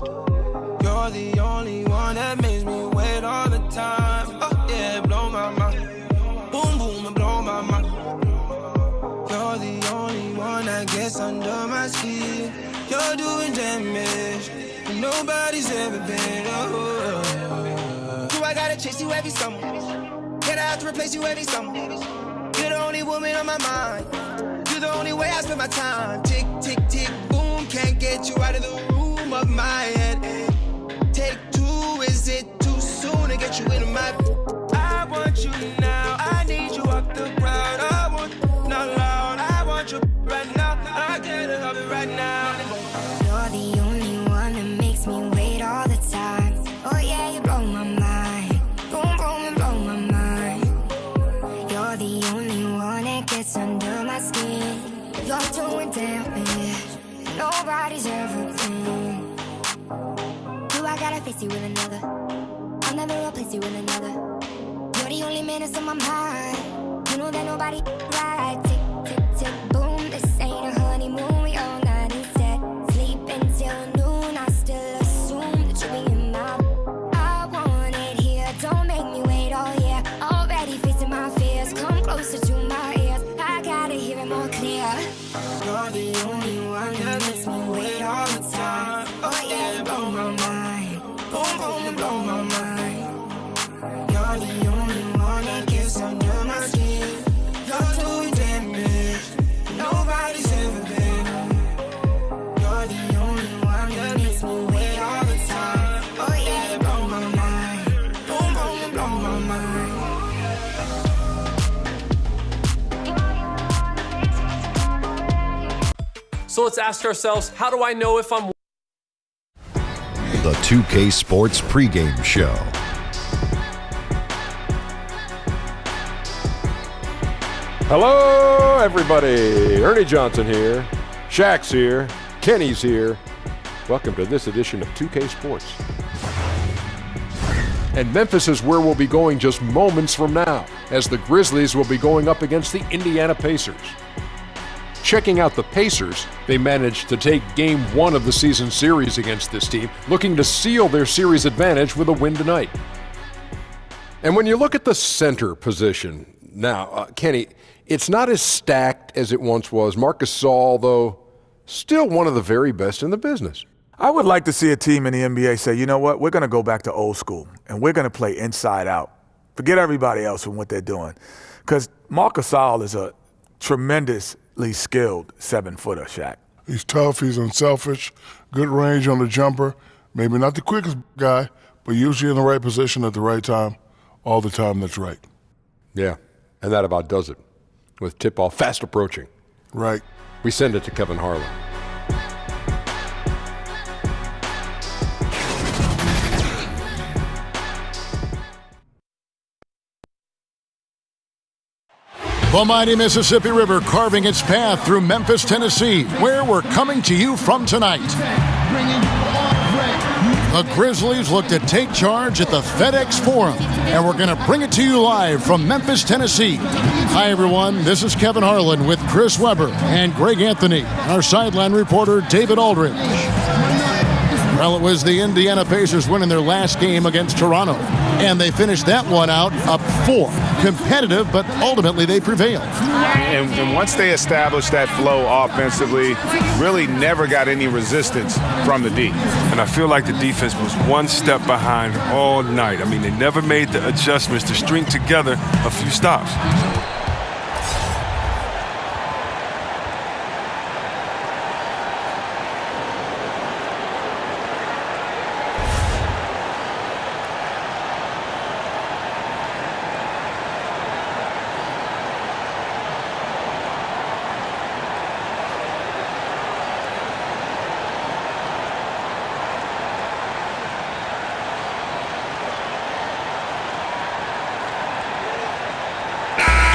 You're the only one that makes me wait all the time. Oh yeah, blow my mind. Boom, boom, and blow my mind. You're the only one that gets under my skin. You're doing damage, and nobody's ever been. Do I gotta chase you every summer? Can I have to replace you every summer? You're the only woman on my mind. You're the only way I spend my time. Tick, tick, tick, boom. Can't get you out of the room of my head. Take two, is it too soon to get you into my... I want you now. I need you off the ground. I want you not loud. I want you right now. I can't help it right now. You're the only one that makes me wait all the time. Oh yeah, you blow my mind. Boom, boom, and blow my mind. You're the only one that gets under my skin. You're doing damage. Nobody's ever been. Do I gotta face you with another? I'll never replace you with another. You're the only man that's on my mind. You know that nobody right. Tick, tick, tick, boom. This ain't a honeymoon. We all night instead. Sleep until noon. I still assume that you'll be in my... I want it here. Don't make me wait all year. Already facing my fears. Come closer to my ears. I gotta hear it more clear. You're the only one that makes me wait all the time. Oh yeah, blow my mind. Boom, boom, and blow my mind. You're the only one that gets under my skin. You're doing damage. Nobody's ever been. You're the only one that makes me wait all the time. Oh yeah, blow my mind. Boom, boom, and blow my mind. So let's ask ourselves, how do I know if I'm... The 2K Sports pregame show. Hello, everybody. Ernie Johnson here. Shaq's here. Kenny's here. Welcome to this edition of 2K Sports. And Memphis is where we'll be going just moments from now, as the Grizzlies will be going up against the Indiana Pacers. Checking out the Pacers, they managed to take Game 1 of the season series against this team, looking to seal their series advantage with a win tonight. And when you look at the center position, now, Kenny, it's not as stacked as it once was. Marc Gasol, though, still one of the very best in the business. I would like to see a team in the NBA say, you know what, we're going to go back to old school, and we're going to play inside out. Forget everybody else and what they're doing. Because Marc Gasol is a tremendously skilled 7-footer, Shaq. He's tough, he's unselfish, good range on the jumper. Maybe not the quickest guy, but usually in the right position at the right time, all the time that's right. Yeah, and that about does it. With tip-off fast approaching. Right. We send it to Kevin Harlan. The mighty Mississippi River carving its path through Memphis, Tennessee, where we're coming to you from tonight. The Grizzlies look to take charge at the FedExForum, and we're going to bring it to you live from Memphis, Tennessee. Hi, everyone. This is Kevin Harlan with Chris Webber and Greg Anthony, our sideline reporter, David Aldridge. Well, it was the Indiana Pacers winning their last game against Toronto, and they finished that one out up 4. Competitive, but ultimately they prevailed. And once they established that flow offensively, really never got any resistance from the D. And I feel like the defense was one step behind all night. I mean, they never made the adjustments to string together a few stops.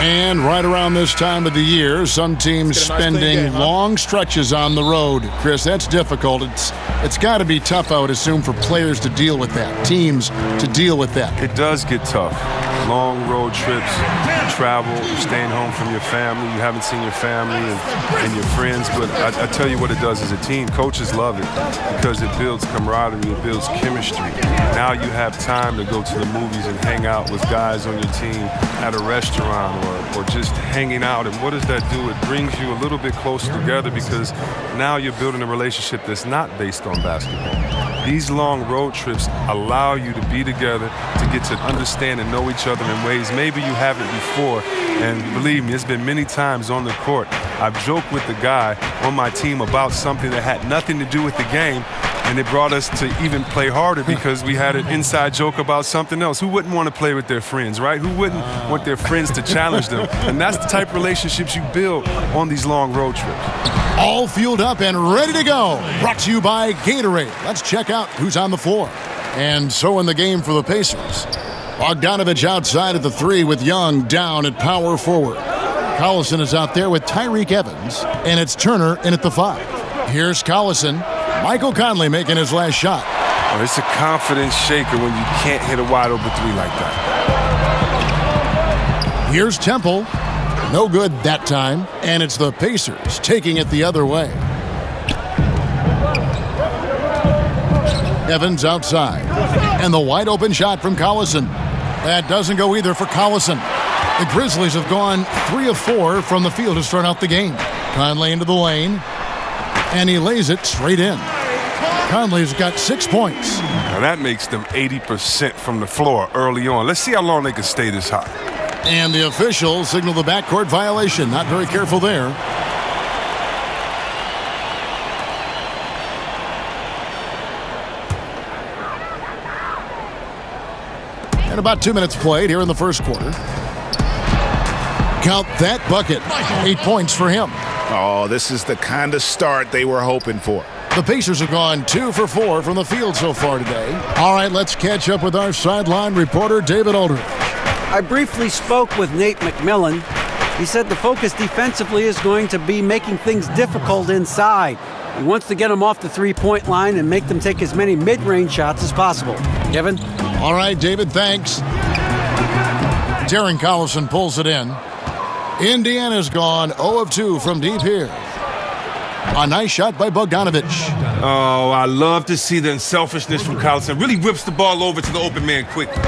And right around this time of the year, some teams spending long stretches on the road. Chris, that's difficult. It's got to be tough, I would assume, for players to deal with that, teams to deal with that. It does get tough. long road trips, travel, staying home from your family. You haven't seen your family and your friends, but I tell you what it does as a team. Coaches love it because it builds camaraderie, it builds chemistry. Now you have time to go to the movies and hang out with guys on your team at a restaurant or just hanging out. And what does that do? It brings you a little bit closer together because now you're building a relationship that's not based on basketball. These long road trips allow you to be together, to get to understand and know each other in ways maybe you haven't before. And believe me, it's been many times on the court. I've joked with the guy on my team about something that had nothing to do with the game, and it brought us to even play harder because we had an inside joke about something else. Who wouldn't want to play with their friends, right? Who wouldn't want their friends to challenge them? And that's the type of relationships you build on these long road trips. All fueled up and ready to go. Brought to you by Gatorade. Let's check out who's on the floor. And so in the game for the Pacers, Bogdanovich outside at the 3 with Young down at power forward. Collison is out there with Tyreek Evans, and it's Turner in at the 5. Here's Collison. Michael Conley making his last shot. Oh, it's a confidence shaker when you can't hit a wide open 3 like that. Here's Temple. No good that time, and it's the Pacers taking it the other way. Evans outside, and the wide open shot from Collison. That doesn't go either for Collison. The Grizzlies have gone 3 of 4 from the field to start out the game. Conley into the lane, and he lays it straight in. Conley's got 6 points. Now that makes them 80% from the floor early on. Let's see how long they can stay this hot. And the officials signal the backcourt violation. Not very careful there. And about 2 minutes played here in the first quarter. Count that bucket. 8 points for him. Oh, this is the kind of start they were hoping for. The Pacers have gone 2 for 4 from the field so far today. All right, let's catch up with our sideline reporter, David Aldridge. I briefly spoke with Nate McMillan. He said the focus defensively is going to be making things difficult inside. He wants to get them off the three-point line and make them take as many mid-range shots as possible. Kevin? All right, David, thanks. Darron Collison pulls it in. Indiana's gone 0 of 2 from deep here. A nice shot by Bogdanovich. Oh, I love to see the unselfishness from Collison. Really whips the ball over to the open man quickly.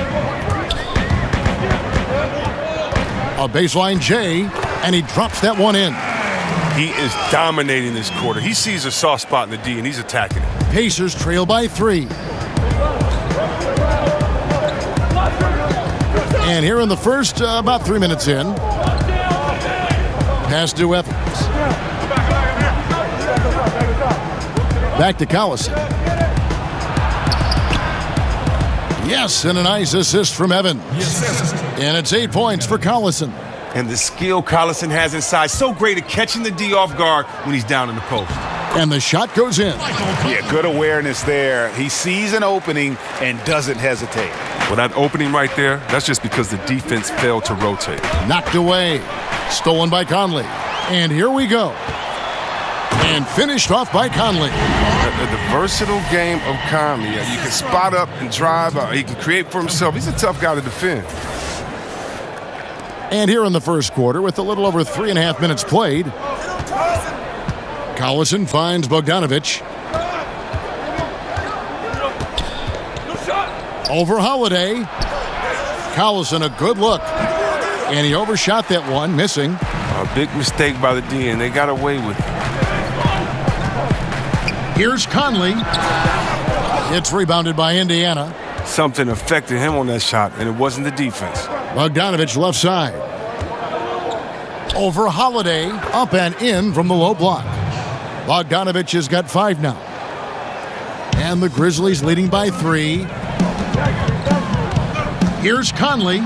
A baseline J, and he drops that one in. He is dominating this quarter. He sees a soft spot in the D, and he's attacking it. Pacers trail by 3. And here in the first, about 3 minutes in, pass to Evans. Back to Collison. Yes, and a nice assist from Evans. And it's 8 points for Collison. And the skill Collison has inside, so great at catching the D off guard when he's down in the post. And the shot goes in. Yeah, good awareness there. He sees an opening and doesn't hesitate. Well, that opening right there, that's just because the defense failed to rotate. Knocked away. Stolen by Conley. And here we go. And finished off by Conley. The versatile game of Conley. You can spot up and drive. He can create for himself. He's a tough guy to defend. And here in the first quarter, with a little over 3.5 minutes played, Collison finds Bogdanovich. Over Holiday. Collison, a good look. And he overshot that one, missing. A big mistake by the D, and they got away with it. Here's Conley. It's rebounded by Indiana. Something affected him on that shot, and it wasn't the defense. Bogdanovich left side. Over Holiday, up and in from the low block. Bogdanovich has got 5 now. And the Grizzlies leading by 3. Here's Conley.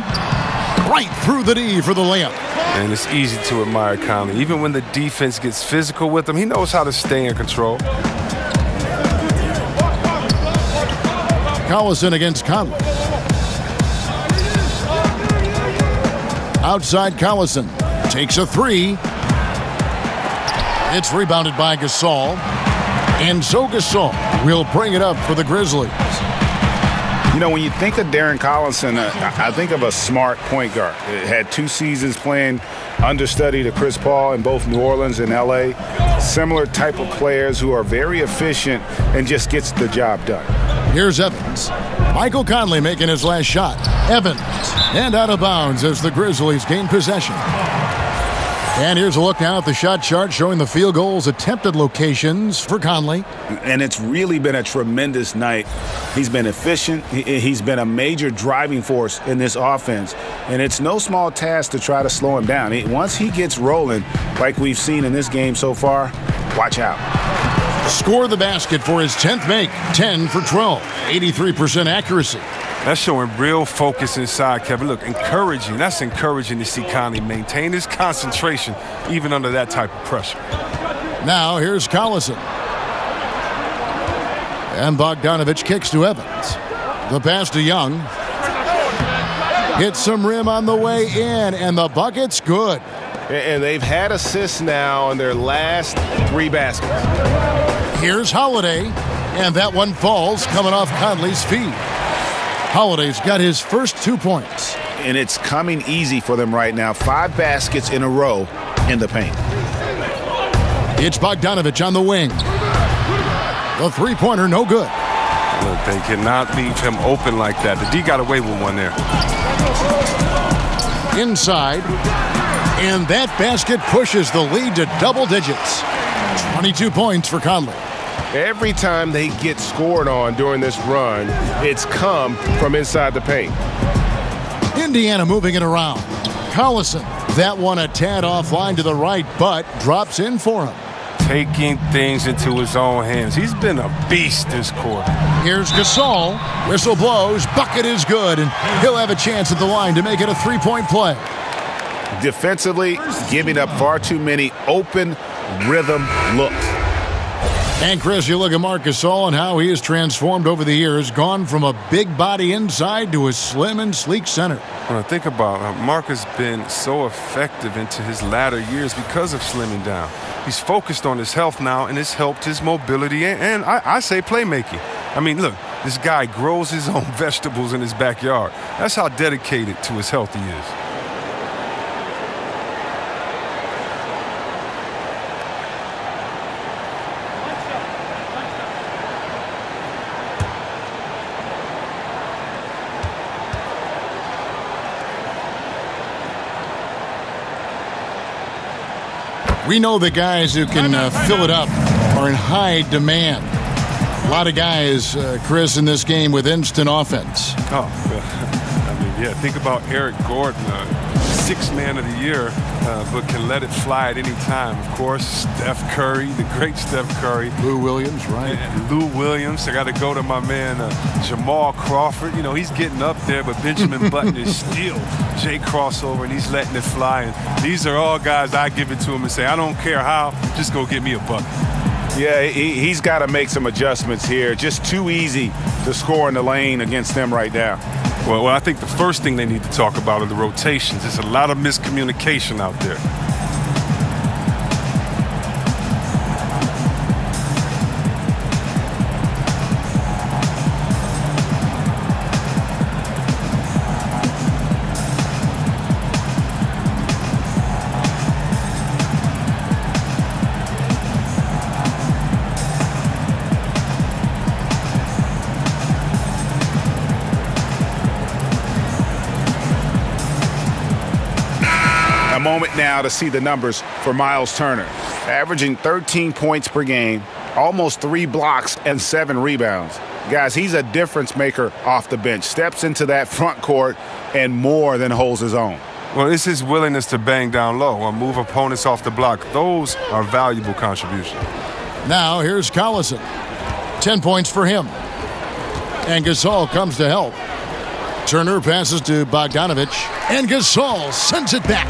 Right through the D for the layup. And it's easy to admire Conley. Even when the defense gets physical with him, he knows how to stay in control. Collison against Conley. Outside Collison. Takes a 3. It's rebounded by Gasol. And so Gasol will bring it up for the Grizzlies. You know, when you think of Darron Collison, I think of a smart point guard. It had 2 seasons playing understudy to Chris Paul in both New Orleans and L.A. Similar type of players who are very efficient and just gets the job done. Here's Evans. Michael Conley making his last shot. Evans, and out of bounds as the Grizzlies gain possession. And here's a look now at the shot chart showing the field goals attempted locations for Conley. And it's really been a tremendous night. He's been efficient. He's been a major driving force in this offense. And it's no small task to try to slow him down. Once he gets rolling, like we've seen in this game so far, watch out. Score the basket for his 10th make. 10 for 12. 83% accuracy. That's showing real focus inside, Kevin. Look, encouraging. That's encouraging to see Conley maintain his concentration even under that type of pressure. Now here's Collison. And Bogdanovich kicks to Evans. The pass to Young. Hits some rim on the way in, and the bucket's good. And they've had assists now on their last 3 baskets. Here's Holiday, and that one falls coming off Conley's feet. Holiday's got his first 2 points. And it's coming easy for them right now. 5 baskets in a row in the paint. It's Bogdanovich on the wing. The three-pointer, no good. Look, they cannot leave him open like that. The D got away with one there. Inside. And that basket pushes the lead to double digits. 22 points for Conley. Every time they get scored on during this run, it's come from inside the paint. Indiana moving it around. Collison, that one a tad offline to the right, but drops in for him. Taking things into his own hands. He's been a beast this quarter. Here's Gasol. Whistle blows. Bucket is good, and he'll have a chance at the line to make it a 3-point play. Defensively, giving up far too many open rhythm looks. And Chris, you look at Marc Gasol and how he has transformed over the years, gone from a big body inside to a slim and sleek center. When I think about it, Marc has been so effective into his latter years because of slimming down. He's focused on his health now, and it's helped his mobility and I say playmaking. I mean, look, this guy grows his own vegetables in his backyard. That's how dedicated to his health he is. We know the guys who can fill it up are in high demand. A lot of guys, Chris, in this game with instant offense. Oh, I mean, yeah, think about Eric Gordon, 6th man of the year, but can let it fly at any time. Of course, Steph Curry, the great Steph Curry. Lou Williams, right? And Lou Williams. I got to go to my man, Jamal Crawford. You know, he's getting up there, but Benjamin Button is still Jay crossover, and he's letting it fly. And these are all guys I give it to him and say, I don't care how, just go get me a bucket. Yeah, he's got to make some adjustments here. Just too easy to score in the lane against them right now. Well, I think the first thing they need to talk about are the rotations. There's a lot of miscommunication out there. A moment now to see the numbers for Miles Turner. Averaging 13 points per game, almost 3 blocks and 7 rebounds. Guys, he's a difference maker off the bench. Steps into that front court and more than holds his own. Well, it's his willingness to bang down low or move opponents off the block. Those are valuable contributions. Now here's Collison. 10 points for him. And Gasol comes to help. Turner passes to Bogdanovich, and Gasol sends it back.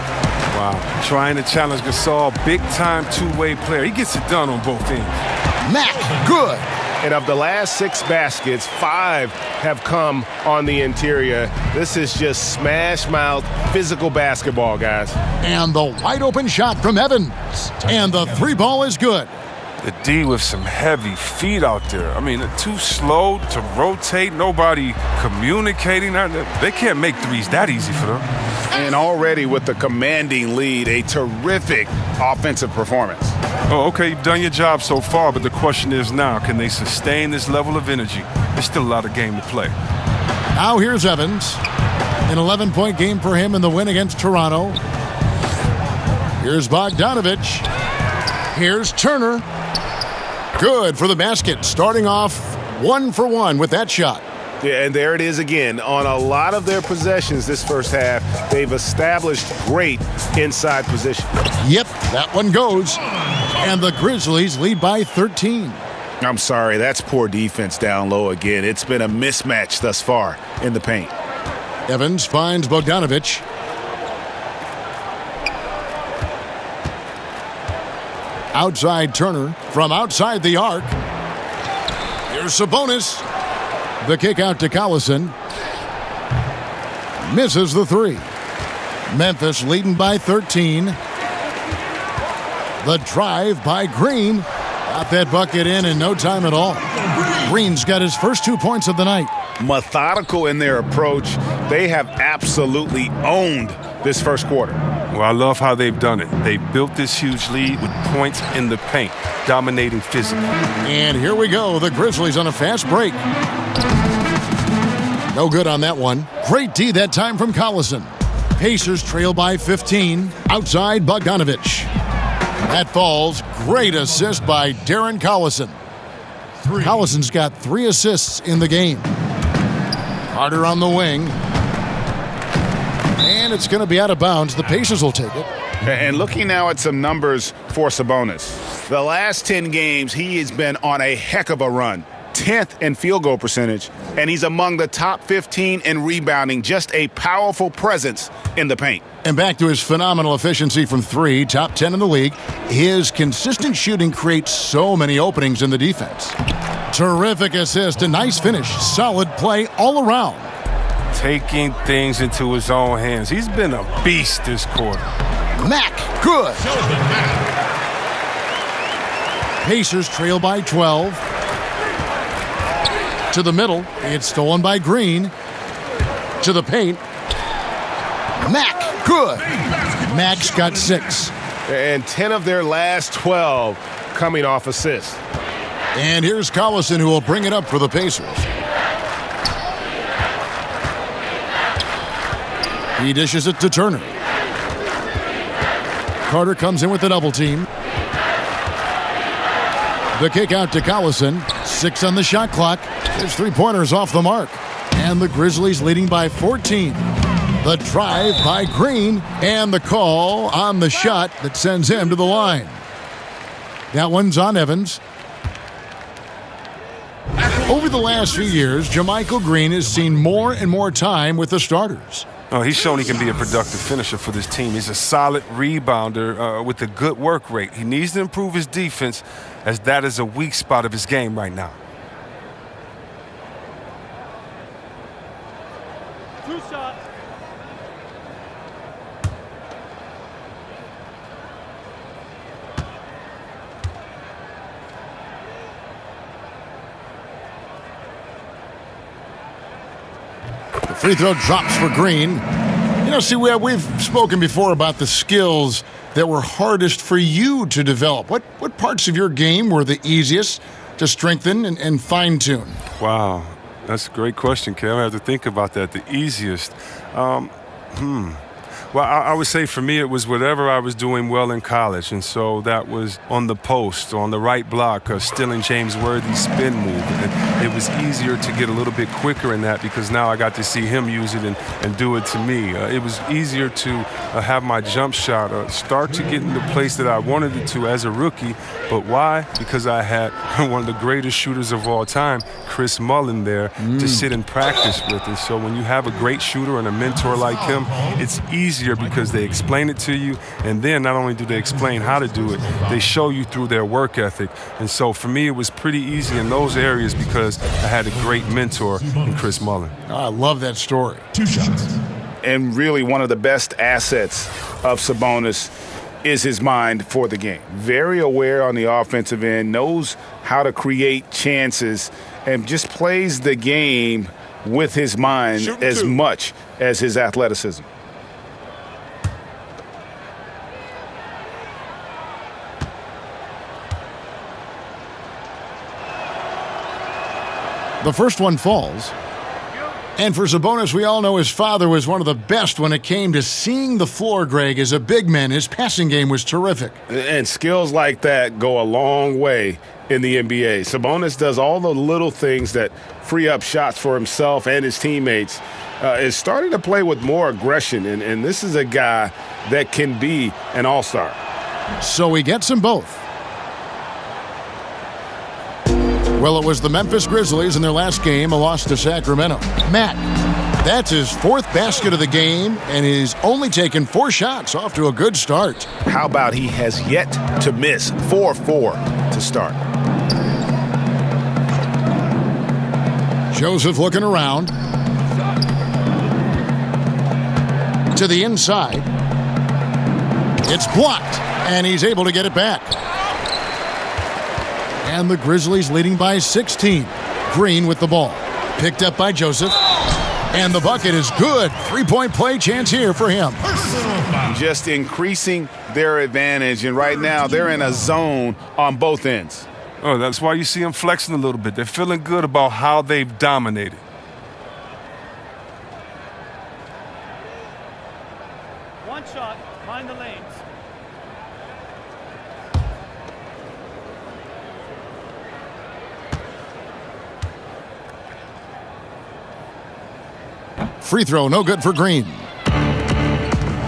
Wow, trying to challenge Gasol, big-time two-way player. He gets it done on both ends. Mack, good. And of the last 6 baskets, 5 have come on the interior. This is just smash-mouth, physical basketball, guys. And the wide-open shot from Evans. And the 3 ball is good. the D with some heavy feet out there. I mean, they're too slow to rotate. Nobody communicating. They can't make threes that easy for them. And already with the commanding lead, a terrific offensive performance. Oh, okay, you've done your job so far, but the question is now, can they sustain this level of energy? There's still a lot of game to play. Now here's Evans. An 11-point game for him in the win against Toronto. Here's Bogdanovich. Here's Turner. Good for the basket. Starting off 1 for 1 with that shot. Yeah, and there it is again. On a lot of their possessions this first half, they've established great inside position. Yep, that one goes. And the Grizzlies lead by 13. I'm sorry, that's poor defense down low again. It's been a mismatch thus far in the paint. Evans finds Bogdanovich. Outside Turner from outside the arc. Here's Sabonis. The kick out to Collison. Misses the three. Memphis leading by 13. The drive by Green. Got that bucket in no time at all. Green's got his first 2 points of the night. Methodical in their approach. They have absolutely owned this first quarter. Well, I love how they've done it. They built this huge lead with points in the paint, dominating physically. And here we go. The Grizzlies on a fast break. No good on that one. Great D that time from Collison. Pacers trail by 15. Outside Bogdanovich. That falls. Great assist by Darron Collison. Collison's got 3 assists in the game. Carter on the wing. And it's going to be out of bounds. The Pacers will take it. And looking now at some numbers for Sabonis. The last 10 games, he has been on a heck of a run. 10th in field goal percentage, and he's among the top 15 in rebounding. Just a powerful presence in the paint. And back to his phenomenal efficiency from 3, top 10 in the league. His consistent shooting creates so many openings in the defense. Terrific assist, a nice finish, solid play all around. Taking things into his own hands. He's been a beast this quarter. Mack, good. Pacers trail by 12. To the middle, it's stolen by Green. To the paint. Mack, good. Mack's got 6. And 10 of their last 12 coming off assists. And here's Collison, who will bring it up for the Pacers. He dishes it to Turner. Carter comes in with the double team. The kick out to Collison. 6 on the shot clock. His 3-pointers off the mark. And the Grizzlies leading by 14. The drive by Green. And the call on the shot that sends him to the line. That one's on Evans. Over the last few years, JaMychal Green has seen more and more time with the starters. Oh, he's shown he can be a productive finisher for this team. He's a solid rebounder with a good work rate. He needs to improve his defense, as that is a weak spot of his game right now. 2 shots. The free throw drops for Green. You know, see, we've spoken before about the skills that were hardest for you to develop. What parts of your game were the easiest to strengthen and fine-tune? Wow, that's a great question, Kev. I have to think about that. The easiest. Well, I would say for me it was whatever I was doing well in college. And so that was on the post, on the right block, stealing James Worthy's spin move. And it was easier to get a little bit quicker in that because now I got to see him use it and do it to me. It was easier to have my jump shot start to get in the place that I wanted it to as a rookie. But why? Because I had one of the greatest shooters of all time, Chris Mullin, there to sit and practice with. And so when you have a great shooter and a mentor like him, it's easier because they explain it to you, and then not only do they explain how to do it, they show you through their work ethic. And so for me, it was pretty easy in those areas because I had a great mentor in Chris Mullin. I love that story. 2 shots. And really one of the best assets of Sabonis is his mind for the game. Very aware on the offensive end, knows how to create chances, and just plays the game with his mind as much as his athleticism. The first one falls. And for Sabonis, we all know his father was one of the best when it came to seeing the floor, Greg. As a big man, his passing game was terrific. And skills like that go a long way in the NBA. Sabonis does all the little things that free up shots for himself and his teammates. Is starting to play with more aggression, and this is a guy that can be an all-star. So he gets them both. Well, it was the Memphis Grizzlies in their last game, a loss to Sacramento. Matt, that's his fourth basket of the game, and he's only taken 4 shots, off to a good start. How about he has yet to miss 4-4 to start? Joseph looking around. To the inside. It's blocked, and he's able to get it back. And the Grizzlies leading by 16. Green with the ball. Picked up by Joseph. And the bucket is good. 3-point play chance here for him. Just increasing their advantage, and right now they're in a zone on both ends. Oh, that's why you see them flexing a little bit. They're feeling good about how they've dominated. One shot, mind the lanes. Free throw, no good for Green.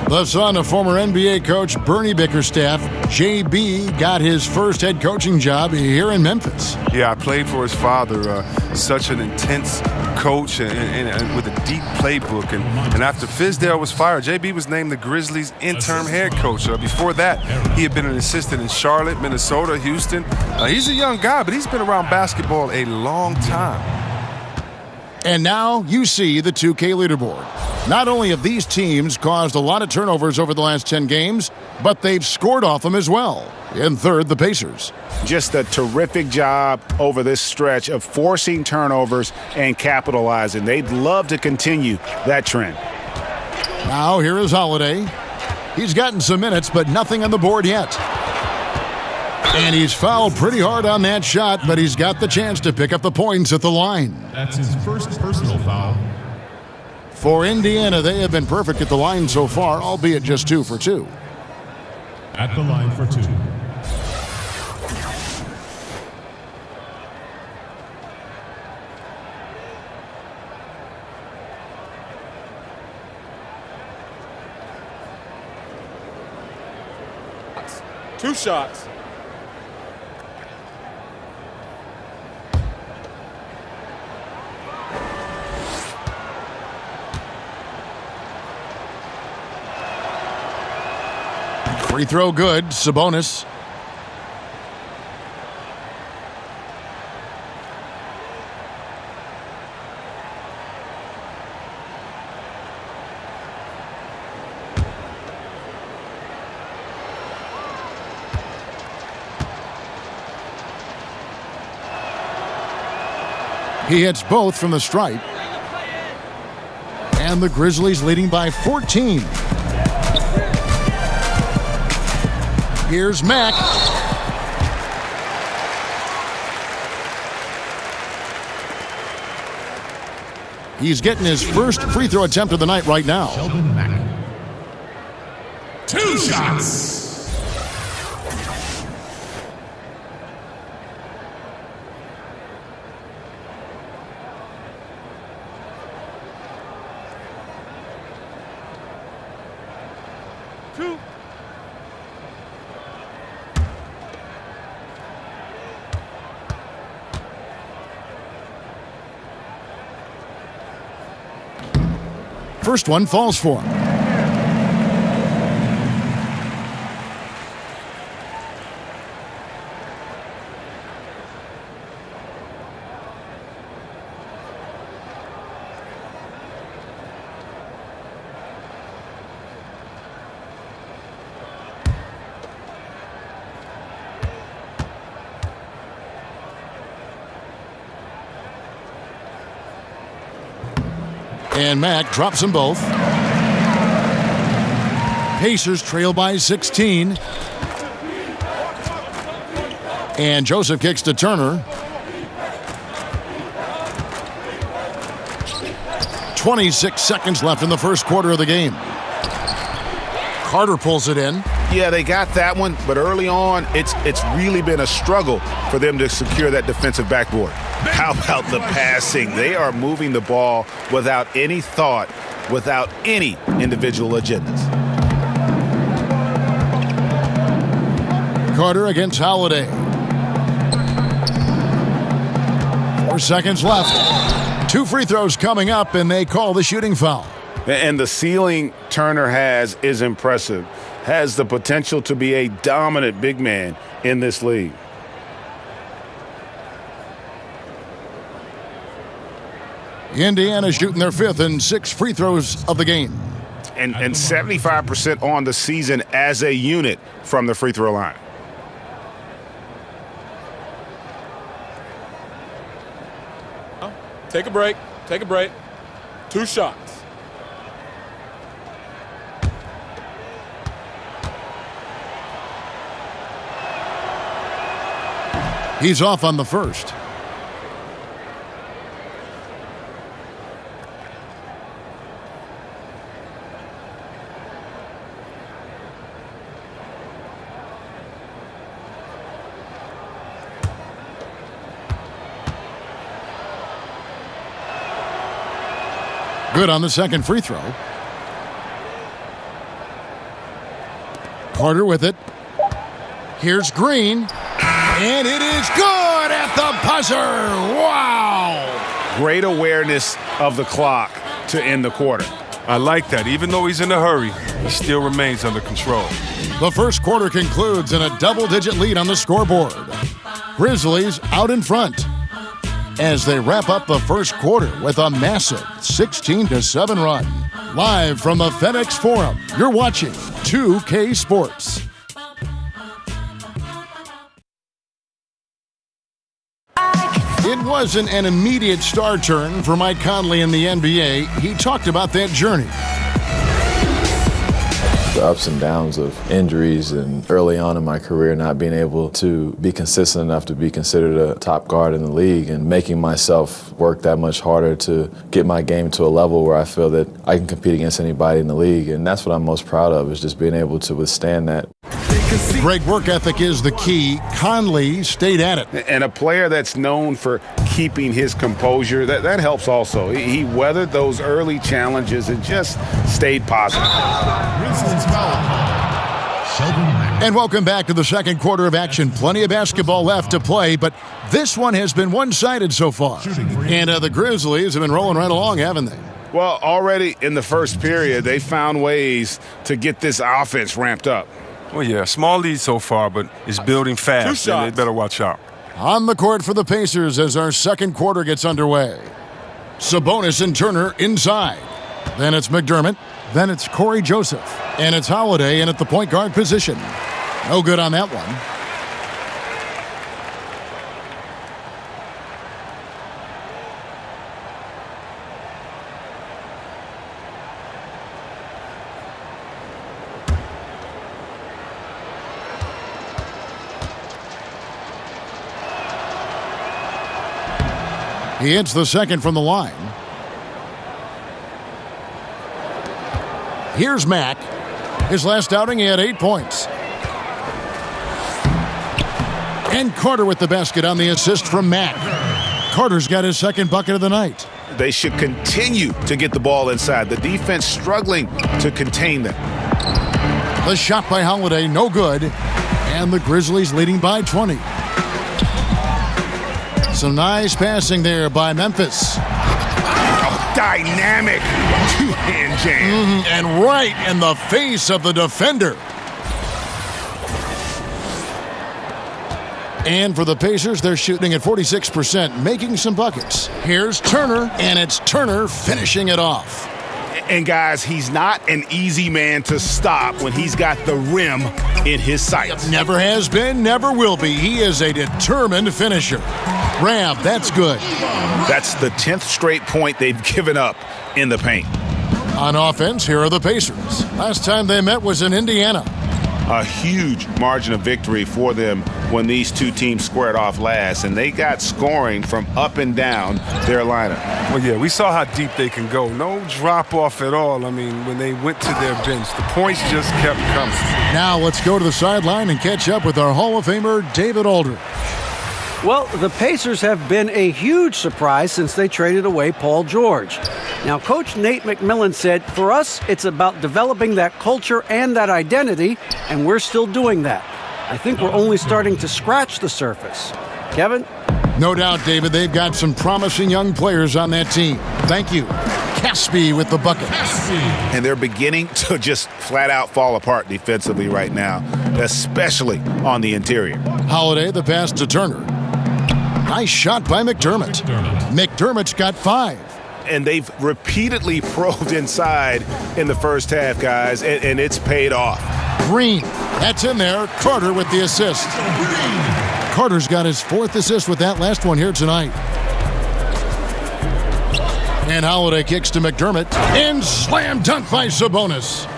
The son of former NBA coach Bernie Bickerstaff, JB got his first head coaching job here in Memphis. Yeah, I played for his father, such an intense coach and with a deep playbook. And after Fizdale was fired, JB was named the Grizzlies' interim head coach. Before that, he had been an assistant in Charlotte, Minnesota, Houston. He's a young guy, but he's been around basketball a long time. And now you see the 2K leaderboard. Not only have these teams caused a lot of turnovers over the last 10 games, but they've scored off them as well. In third, the Pacers. Just a terrific job over this stretch of forcing turnovers and capitalizing. They'd love to continue that trend. Now here is Holiday. He's gotten some minutes, but nothing on the board yet. And he's fouled pretty hard on that shot, but he's got the chance to pick up the points at the line. That's his first personal foul. For Indiana, they have been perfect at the line so far, albeit just 2 for 2. At the line for 2. Two shots. Free throw good, Sabonis. He hits both from the stripe. And the Grizzlies leading by 14. Here's Mack. He's getting his first free throw attempt of the night right now. Sheldon Mack. 2 shots. First one falls for him. And Mack drops them both. Pacers trail by 16. And Joseph kicks to Turner. 26 seconds left in the first quarter of the game. Carter pulls it in. Yeah, they got that one, but early on, it's really been a struggle for them to secure that defensive backboard. How about the passing? They are moving the ball without any thought, without any individual agendas. Carter against Holiday. 4 seconds left. 2 free throws coming up, and they call the shooting foul. And the ceiling Turner has is impressive. Has the potential to be a dominant big man in this league. Indiana shooting their 5th and 6 free throws of the game. And 75% on the season as a unit from the free throw line. Take a break. Take a break. 2 shots. He's off on the first. Good on the second free throw. Carter with it. Here's Green. And it is good at the buzzer. Wow. Great awareness of the clock to end the quarter. I like that. Even though he's in a hurry, he still remains under control. The first quarter concludes in a double-digit lead on the scoreboard. Grizzlies out in front as they wrap up the first quarter with a massive 16-7 run. Live from the FedExForum, you're watching 2K Sports. It wasn't an immediate star turn for Mike Conley in the NBA. He talked about that journey. The ups and downs of injuries and early on in my career not being able to be consistent enough to be considered a top guard in the league and making myself work that much harder to get my game to a level where I feel that I can compete against anybody in the league. And that's what I'm most proud of, is just being able to withstand that. Great work ethic is the key. Conley stayed at it. And a player that's known for keeping his composure, that helps also. He weathered those early challenges and just stayed positive. And welcome back to the second quarter of action. Plenty of basketball left to play, but this one has been one-sided so far. And the Grizzlies have been rolling right along, haven't they? Well, already in the first period, they found ways to get this offense ramped up. Well, yeah, small lead so far, but it's building fast, and they better watch out. On the court for the Pacers as our second quarter gets underway. Sabonis and Turner inside. Then it's McDermott. Then it's Corey Joseph. And it's Holiday in at the point guard position. No good on that one. He hits the second from the line. Here's Mack. His last outing, he had 8 points. And Carter with the basket on the assist from Mack. Carter's got his second bucket of the night. They should continue to get the ball inside. The defense struggling to contain them. The shot by Holiday, no good. And the Grizzlies leading by 20. Some nice passing there by Memphis. Oh, dynamic two-hand jam. And right in the face of the defender. And for the Pacers, they're shooting at 46%, making some buckets. Here's Turner, and it's Turner finishing it off. And guys, he's not an easy man to stop when he's got the rim in his sights. Never has been, never will be. He is a determined finisher. Rab, that's good. That's the 10th straight point they've given up in the paint. On offense, here are the Pacers. Last time they met was in Indiana. A huge margin of victory for them when these two teams squared off last, and they got scoring from up and down their lineup. Well, yeah, we saw how deep they can go. No drop-off at all. I mean, when they went to their bench, the points just kept coming. Now let's go to the sideline and catch up with our Hall of Famer, David Aldridge. Well, the Pacers have been a huge surprise since they traded away Paul George. Now, Coach Nate McMillan said, for us, it's about developing that culture and that identity, and we're still doing that. I think we're only starting to scratch the surface. Kevin? No doubt, David, they've got some promising young players on that team. Thank you. Caspi with the bucket. And they're beginning to just flat out fall apart defensively right now, especially on the interior. Holiday, the pass to Turner. Nice shot by McDermott. McDermott's got 5. And they've repeatedly probed inside in the first half, guys, and it's paid off. Green, that's in there. Carter with the assist. Carter's got his 4th assist with that last one here tonight. And Holiday kicks to McDermott. And slam dunk by Sabonis.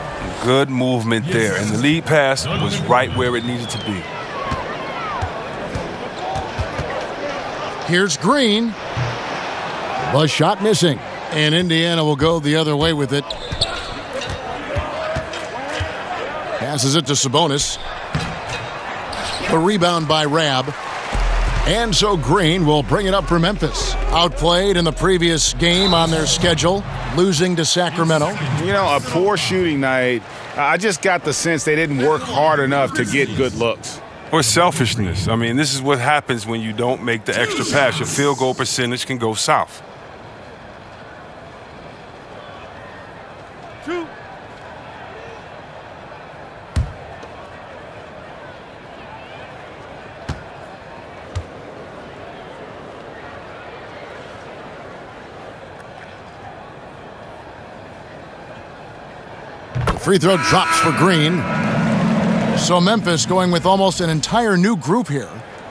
Good movement there, and the lead pass was right where it needed to be. Here's Green. The shot missing. And Indiana will go the other way with it. Passes it to Sabonis. The rebound by Rab. And so Green will bring it up for Memphis. Outplayed in the previous game on their schedule, losing to Sacramento. You know, a poor shooting night. I just got the sense they didn't work hard enough to get good looks. Or selfishness. I mean, this is what happens when you don't make the extra pass. Your field goal percentage can go south. Free throw drops for Green. So Memphis going with almost an entire new group here.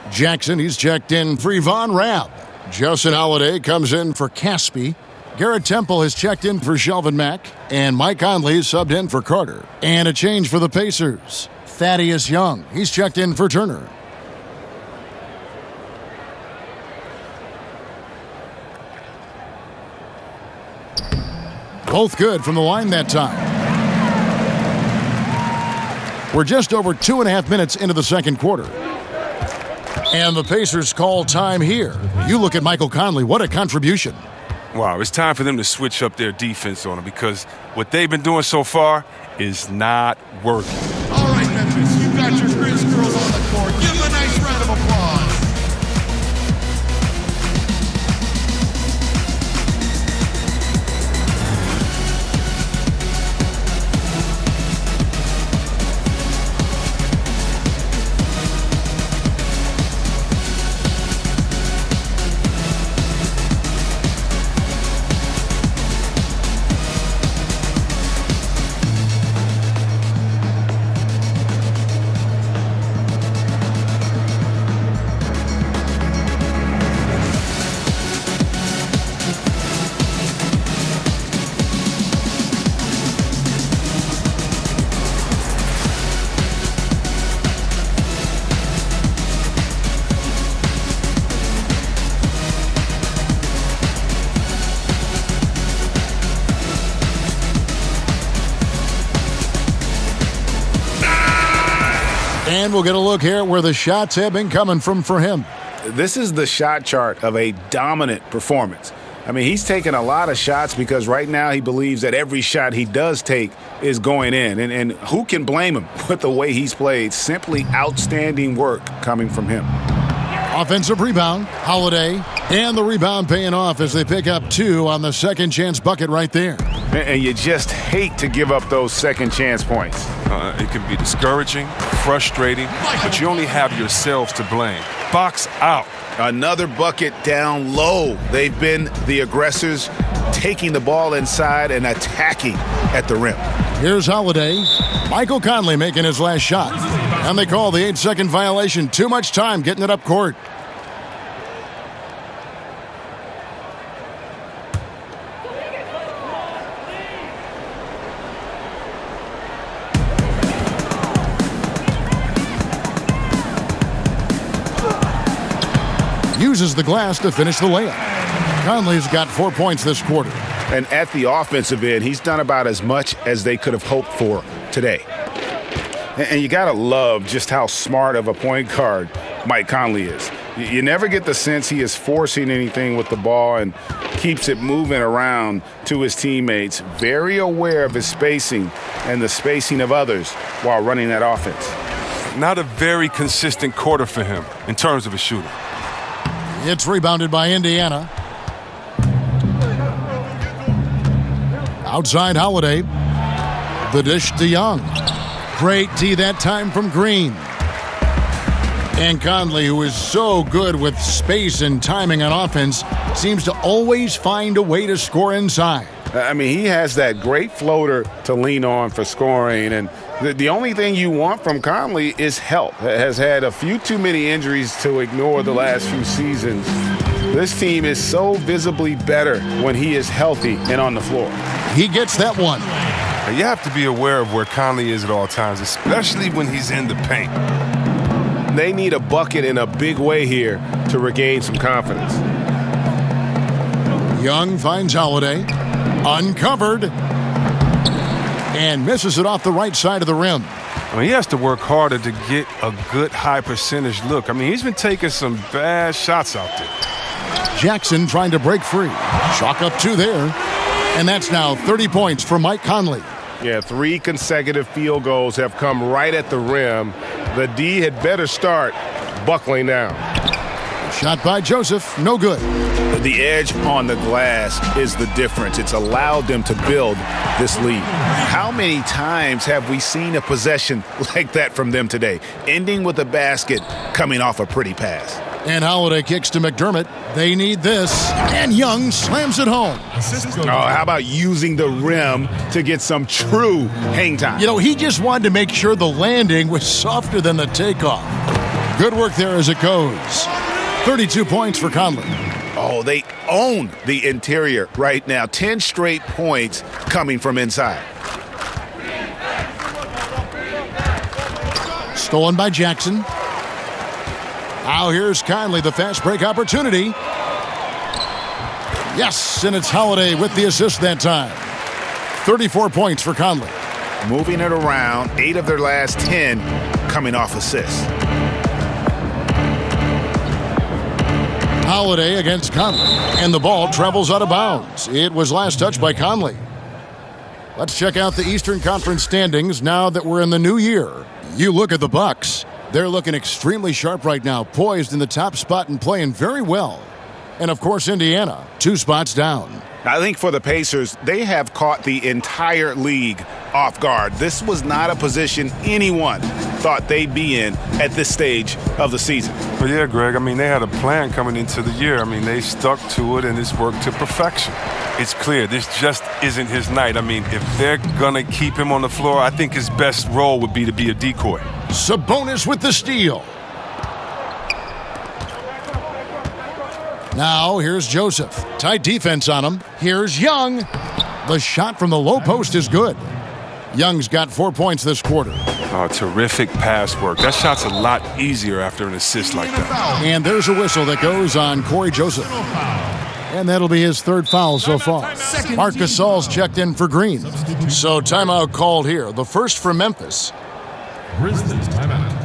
Jackson, he's checked in for Yvonne Rab. Justin Holiday comes in for Caspi. Garrett Temple has checked in for Shelvin Mack. And Mike Conley subbed in for Carter. And a change for the Pacers. Thaddeus Young, he's checked in for Turner. Both good from the line that time. We're just over 2.5 minutes into the second quarter. And the Pacers call time here. You look at Michael Conley, what a contribution. Wow, it's time for them to switch up their defense on him because what they've been doing so far is not working. All right, Memphis, you've got your Grizz girls on the court. Give them a nice round of applause. And we'll get a look here where the shots have been coming from for him. This is the shot chart of a dominant performance. I mean, he's taking a lot of shots because right now he believes that every shot he does take is going in. And who can blame him with the way he's played? Simply outstanding work coming from him. Offensive rebound, Holiday, and the rebound paying off as they pick up 2 on the second chance bucket right there. And you just hate to give up those second chance points. It can be discouraging, frustrating, but you only have yourselves to blame. Box out. Another bucket down low. They've been the aggressors, taking the ball inside and attacking at the rim. Here's Holiday. Michael Conley making his last shot. And they call the 8-second violation. Too much time getting it up court. uses the glass to finish the layup. Conley's got 4 points this quarter. And at the offensive end, he's done about as much as they could have hoped for today. And you got to love just how smart of a point guard Mike Conley is. You never get the sense he is forcing anything with the ball and keeps it moving around to his teammates, very aware of his spacing and the spacing of others while running that offense. Not a very consistent quarter for him in terms of a shooter. It's rebounded by Indiana. Outside Holiday. The dish to Young. Great D that time from Green. And Conley, who is so good with space and timing on offense, seems to always find a way to score inside. I mean, he has that great floater to lean on for scoring, and the only thing you want from Conley is help. Has had a few too many injuries to ignore the last few seasons. This team is so visibly better when he is healthy and on the floor. He gets that one. You have to be aware of where Conley is at all times, especially when he's in the paint. They need a bucket in a big way here to regain some confidence. Young finds Holiday. Uncovered. And misses it off the right side of the rim. I mean, he has to work harder to get a good high percentage look. I mean, he's been taking some bad shots out there. Jackson trying to break free. Chalk up 2 there. And that's now 30 points for Mike Conley. Yeah, 3 consecutive field goals have come right at the rim. The D had better start buckling down. Shot by Joseph, no good. The edge on the glass is the difference. It's allowed them to build this lead. How many times have we seen a possession like that from them today, ending with a basket coming off a pretty pass? And Holiday kicks to McDermott. They need this. And Young slams it home. Oh, how about using the rim to get some true hang time? You know, he just wanted to make sure the landing was softer than the takeoff. Good work there as it goes. 32 points for Conley. Oh, they own the interior right now. 10 straight points coming from inside. Stolen by Jackson. Now here's Conley, the fast break opportunity. Yes, and it's Holiday with the assist that time. 34 points for Conley. Moving it around, 8 of their last 10 coming off assists. Holiday against Conley, and the ball travels out of bounds. It was last touched by Conley. Let's check out the Eastern Conference standings now that we're in the new year. You look at the Bucks. They're looking extremely sharp right now, poised in the top spot and playing very well. And, of course, Indiana, 2 spots down. I think for the Pacers, they have caught the entire league off guard. This was not a position anyone thought they'd be in at this stage of the season. But yeah, Greg, I mean, they had a plan coming into the year. I mean, they stuck to it, and it's worked to perfection. It's clear this just isn't his night. I mean, if they're going to keep him on the floor, I think his best role would be to be a decoy. Sabonis with the steal. Now, here's Joseph. Tight defense on him. Here's Young. The shot from the low post is good. Young's got 4 points this quarter. Oh, terrific pass work. That shot's a lot easier after an assist like that. And there's a whistle that goes on Corey Joseph. And that'll be his 3rd foul so far. Marc Gasol's checked in for Green. So timeout called here. The first for Memphis. Grizzlies timeout.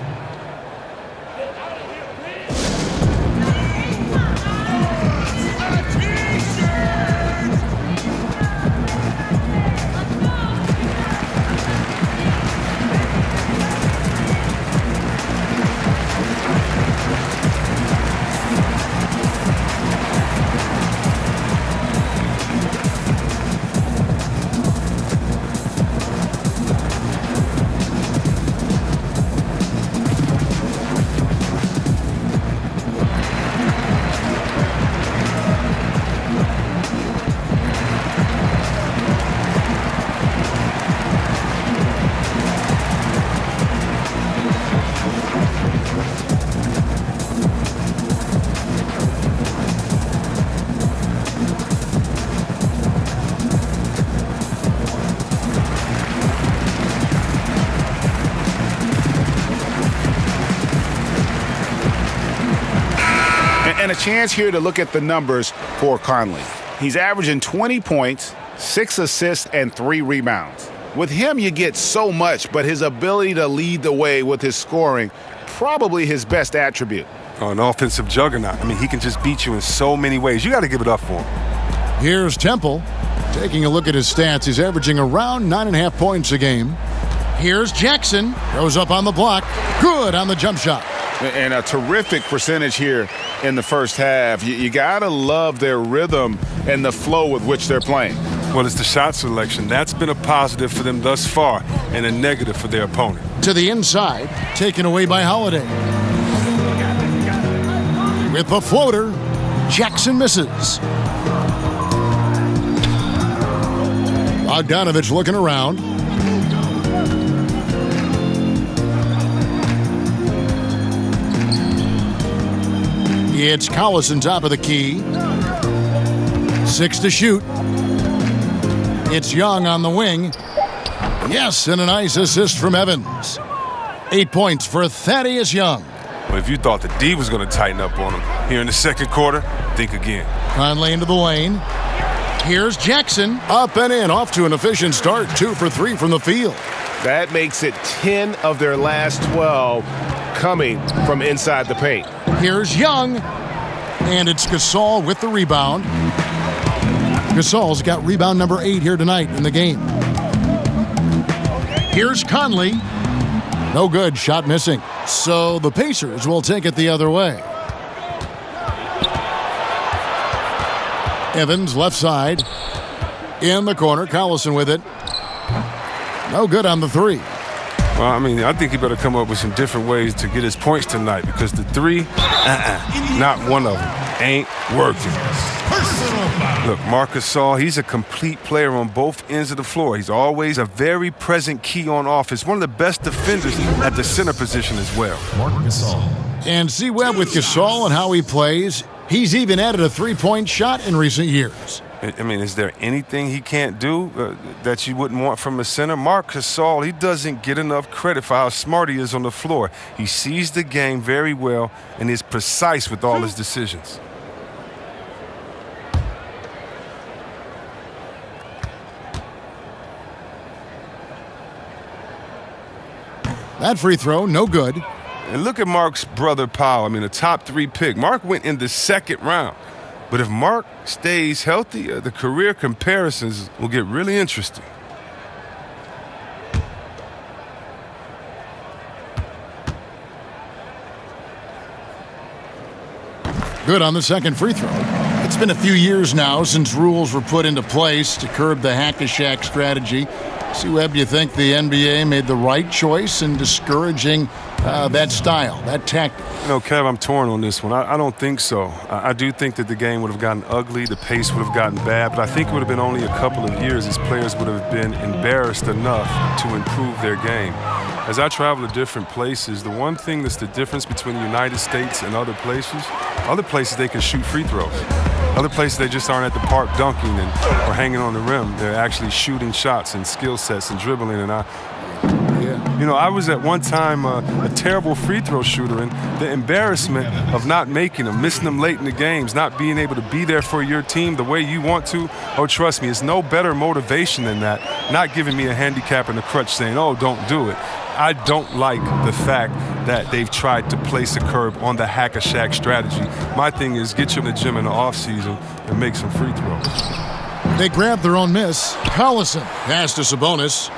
chance here to look at the numbers for Conley. He's averaging 20 points, 6 assists, and 3 rebounds. With him, you get so much, but his ability to lead the way with his scoring, probably his best attribute. An offensive juggernaut. I mean, he can just beat you in so many ways. You got to give it up for him. Here's Temple. Taking a look at his stats, he's averaging around 9.5 points a game. Here's Jackson. Goes up on the block. Good on the jump shot. And a terrific percentage here in the first half. You got to love their rhythm and the flow with which they're playing. Well, it's the shot selection. That's been a positive for them thus far and a negative for their opponent. To the inside, taken away by Holiday. With the floater, Jackson misses. Bogdanovich looking around. It's Collison top of the key. 6 to shoot. It's Young on the wing. Yes, and a nice assist from Evans. 8 points for Thaddeus Young. Well, if you thought the D was going to tighten up on him here in the second quarter, think again. Conley into the lane. Here's Jackson. Up and in, off to an efficient start. 2 for 3 from the field. That makes it 10 of their last 12 coming from inside the paint. Here's Young. And it's Gasol with the rebound. Gasol's got rebound number 8 here tonight in the game. Here's Conley. No good, shot missing. So the Pacers will take it the other way. Evans left side. In the corner, Collison with it. No good on the 3. Well, I mean, I think he better come up with some different ways to get his points tonight because the 3, not one of them, ain't working. Look, Marc Gasol, he's a complete player on both ends of the floor. He's always a very present key on offense. One of the best defenders at the center position as well. Marc Gasol. And see Webb with Gasol and how he plays. He's even added a 3-point shot in recent years. I mean, is there anything he can't do that you wouldn't want from a center? Marc Gasol, he doesn't get enough credit for how smart he is on the floor. He sees the game very well and is precise with all his decisions. That free throw, no good. And look at Mark's brother Powell. I mean, a top 3 pick. Mark went in the second round. But if Mark stays healthy, the career comparisons will get really interesting. Good on the second free throw. It's been a few years now since rules were put into place to curb the hack-a-shack strategy. See, Webb, do you think the NBA made the right choice in discouraging that style, that tactic? You know, Kev, I'm torn on this one. I don't think so. I do think that the game would have gotten ugly, the pace would have gotten bad, but I think it would have been only a couple of years as players would have been embarrassed enough to improve their game. As I travel to different places, the one thing that's the difference between the United States and other places they can shoot free throws. Other places they just aren't at the park dunking or hanging on the rim. They're actually shooting shots and skill sets and dribbling. And I was at one time a terrible free throw shooter, and the embarrassment of not making them, missing them late in the games, not being able to be there for your team the way you want to, oh, trust me, it's no better motivation than that. Not giving me a handicap and a crutch saying, oh, don't do it. I don't like the fact that they've tried to place a curb on the hack-a-shack strategy. My thing is get you in the gym in the offseason and make some free throws. They grab their own miss. Collison pass to Sabonis.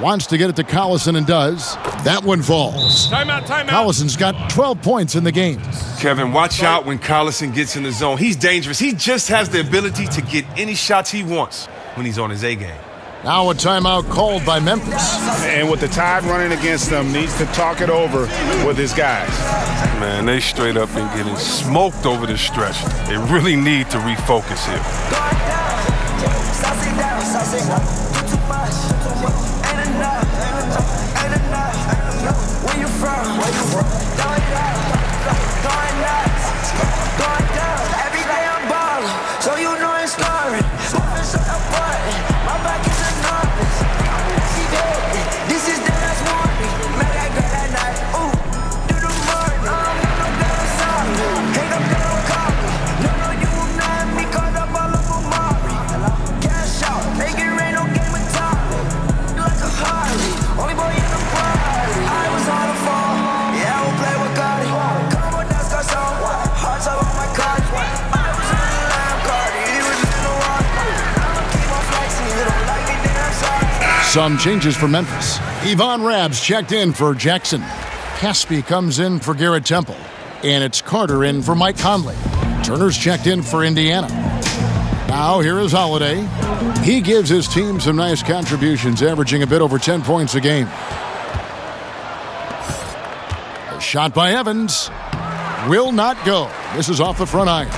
Wants to get it to Collison and does. That one falls. Timeout. Collison's got 12 points in the game. Kevin, watch out when Collison gets in the zone. He's dangerous. He just has the ability to get any shots he wants when he's on his A game. Now a timeout called by Memphis. And with the tide running against them, needs to talk it over with his guys. Man, they straight up been getting smoked over the stretch. They really need to refocus here. Some changes for Memphis. Yvonne Rabs checked in for Jackson. Caspi comes in for Garrett Temple. And it's Carter in for Mike Conley. Turner's checked in for Indiana. Now here is Holiday. He gives his team some nice contributions, averaging a bit over 10 points a game. A shot by Evans. Will not go. This is off the front iron.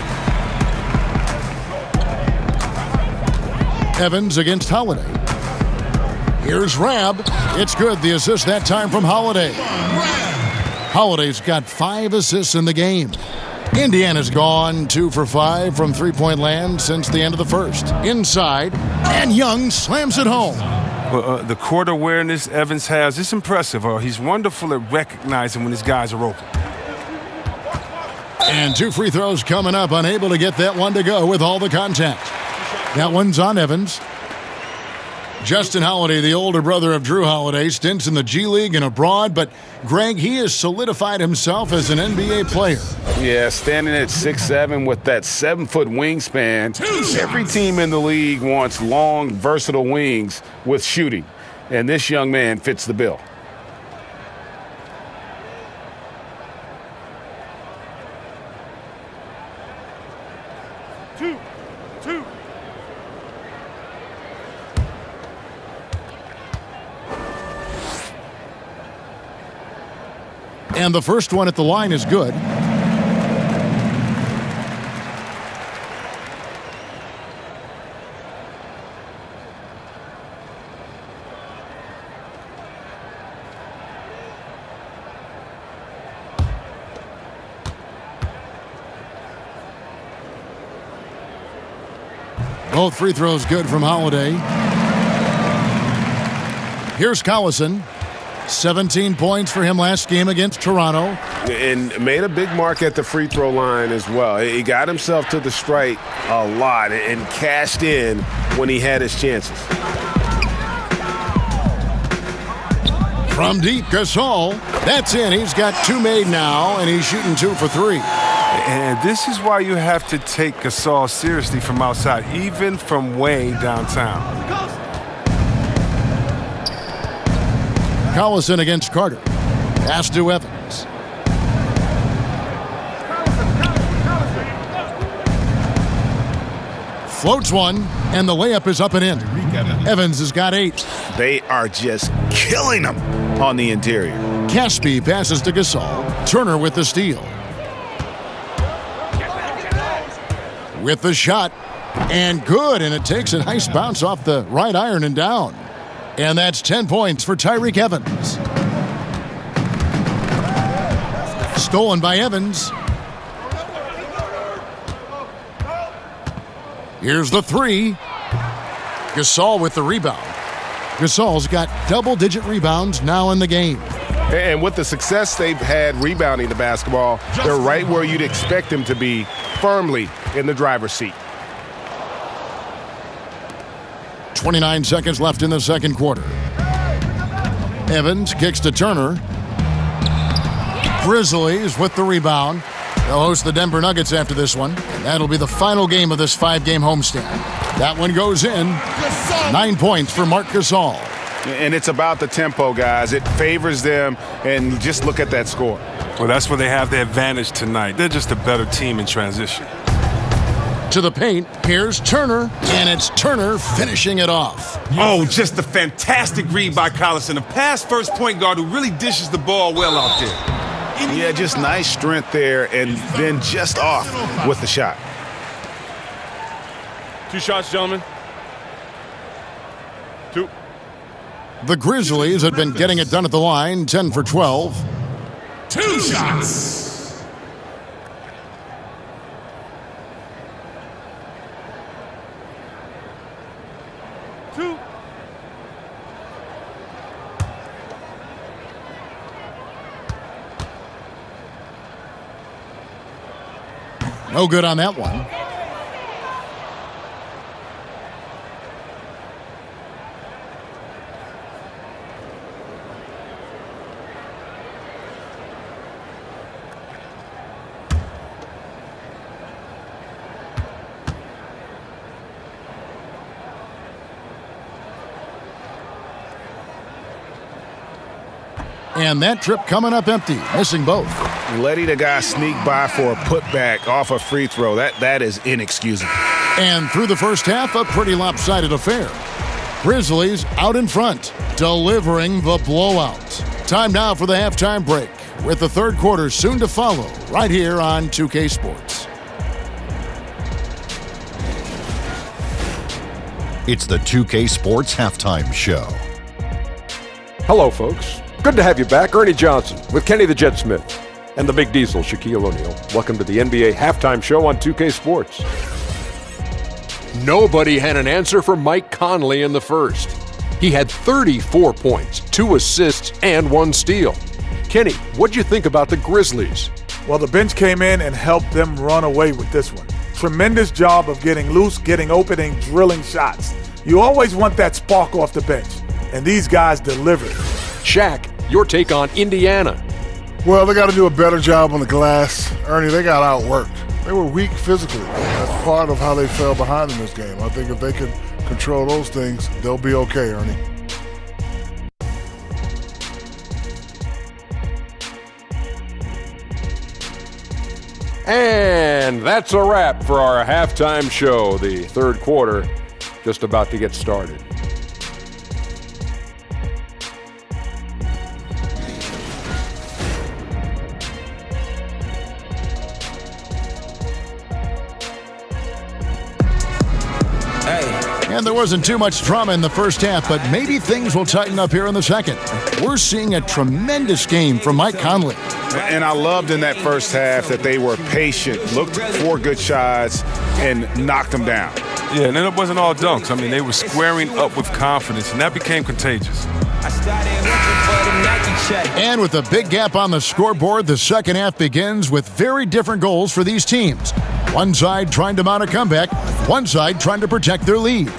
Evans against Holiday. Here's Rab. It's good. The assist that time from Holiday. Holiday's got 5 assists in the game. Indiana's gone 2 for 5 from three-point land since the end of the first. Inside, and Young slams it home. The court awareness Evans has is impressive. He's wonderful at recognizing when his guys are open. And 2 free throws coming up, unable to get that one to go with all the contact. That one's on Evans. Justin Holiday, the older brother of Drew Holiday, stints in the G League and abroad, but Greg, he has solidified himself as an NBA player. Yeah, standing at 6'7" with that 7-foot wingspan. Every team in the league wants long, versatile wings with shooting, and this young man fits the bill. Two. And the first one at the line is good. Both free throws good from Holiday. Here's Collison. 17 points for him last game against Toronto. And made a big mark at the free throw line as well. He got himself to the strike a lot and cashed in when he had his chances. From deep, Gasol. That's in. He's got 2 made now, and he's shooting 2 for 3. And this is why you have to take Gasol seriously from outside, even from way downtown. Collison against Carter. Pass to Evans. Floats one, and the layup is up and in. Evans has got 8. They are just killing him on the interior. Caspi passes to Gasol. Turner with the steal. With the shot. And good, and it takes a nice bounce off the right iron and down. And that's 10 points for Tyreke Evans. Stolen by Evans. Here's the 3. Gasol with the rebound. Gasol's got double-digit rebounds now in the game. And with the success they've had rebounding the basketball, they're right where you'd expect them to be, firmly in the driver's seat. 29 seconds left in the second quarter. Evans kicks to Turner. Grizzlies with the rebound. They'll host the Denver Nuggets after this one. And that'll be the final game of this 5-game homestand. That one goes in. 9 points for Marc Gasol. And it's about the tempo, guys. It favors them, and just look at that score. Well, that's where they have the advantage tonight. They're just a better team in transition. To the paint, here's Turner, and it's Turner finishing it off. Oh, just a fantastic read by Collison, a pass-first point guard who really dishes the ball well out there. Yeah, just nice strength there, and then just off with the shot. 2 shots, gentlemen. 2. The Grizzlies had been getting it done at the line, 10 for 12. 2 shots. No good on that one. And that trip coming up empty, missing both. Letting the guy sneak by for a putback off a free throw, that is inexcusable. And through the first half, a pretty lopsided affair. Grizzlies out in front, delivering the blowout. Time now for the halftime break, with the third quarter soon to follow, right here on 2K Sports. It's the 2K Sports Halftime Show. Hello, folks. Good to have you back. Ernie Johnson with Kenny the Jet Smith and the Big Diesel, Shaquille O'Neal. Welcome to the NBA Halftime Show on 2K Sports. Nobody had an answer for Mike Conley in the first. He had 34 points, 2 assists, and 1 steal. Kenny, what'd you think about the Grizzlies? Well, the bench came in and helped them run away with this one. Tremendous job of getting loose, getting open, and drilling shots. You always want that spark off the bench, and these guys delivered. Shaq, your take on Indiana. Well, they got to do a better job on the glass. Ernie, they got outworked. They were weak physically. That's part of how they fell behind in this game. I think if they can control those things, they'll be okay, Ernie. And that's a wrap for our halftime show. The third quarter just about to get started. And there wasn't too much drama in the first half, but maybe things will tighten up here in the second. We're seeing a tremendous game from Mike Conley. And I loved in that first half that they were patient, looked for good shots, and knocked them down. Yeah, and then it wasn't all dunks. I mean, they were squaring up with confidence, and that became contagious. And with a big gap on the scoreboard, the second half begins with very different goals for these teams. One side trying to mount a comeback, one side trying to protect their lead.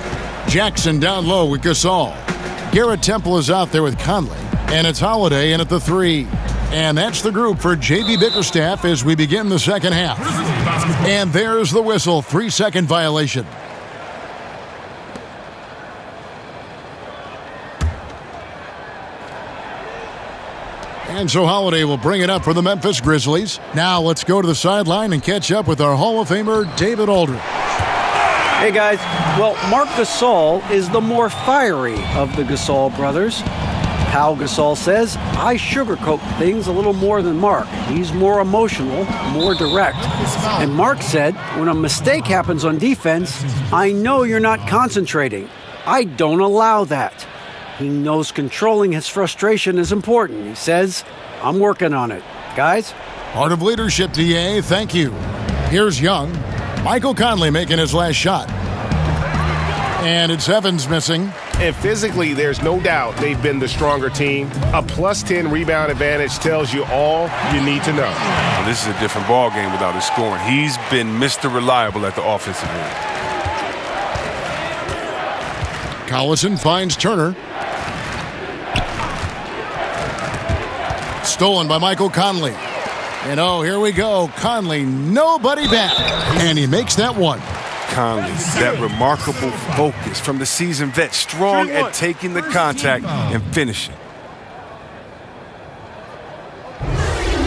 Jackson down low with Gasol. Garrett Temple is out there with Conley, and it's Holiday in at the 3. And that's the group for J.B. Bickerstaff as we begin the second half. And there's the whistle, 3-second violation. And so Holiday will bring it up for the Memphis Grizzlies. Now let's go to the sideline and catch up with our Hall of Famer, David Aldridge. Hey, guys. Well, Marc Gasol is the more fiery of the Gasol brothers. Pau Gasol says, I sugarcoat things a little more than Marc. He's more emotional, more direct. And Marc said, when a mistake happens on defense, I know you're not concentrating. I don't allow that. He knows controlling his frustration is important. He says, I'm working on it. Guys? Part of leadership, DA. Thank you. Here's Young. Michael Conley making his last shot. And it's Evans missing. And physically, there's no doubt they've been the stronger team. A +10 rebound advantage tells you all you need to know. Well, this is a different ball game without his scoring. He's been Mr. Reliable at the offensive end. Collison finds Turner. Stolen by Michael Conley. And oh, here we go. Conley, nobody back. And he makes that one. Conley, that remarkable focus from the seasoned vet, strong at taking the contact and finishing.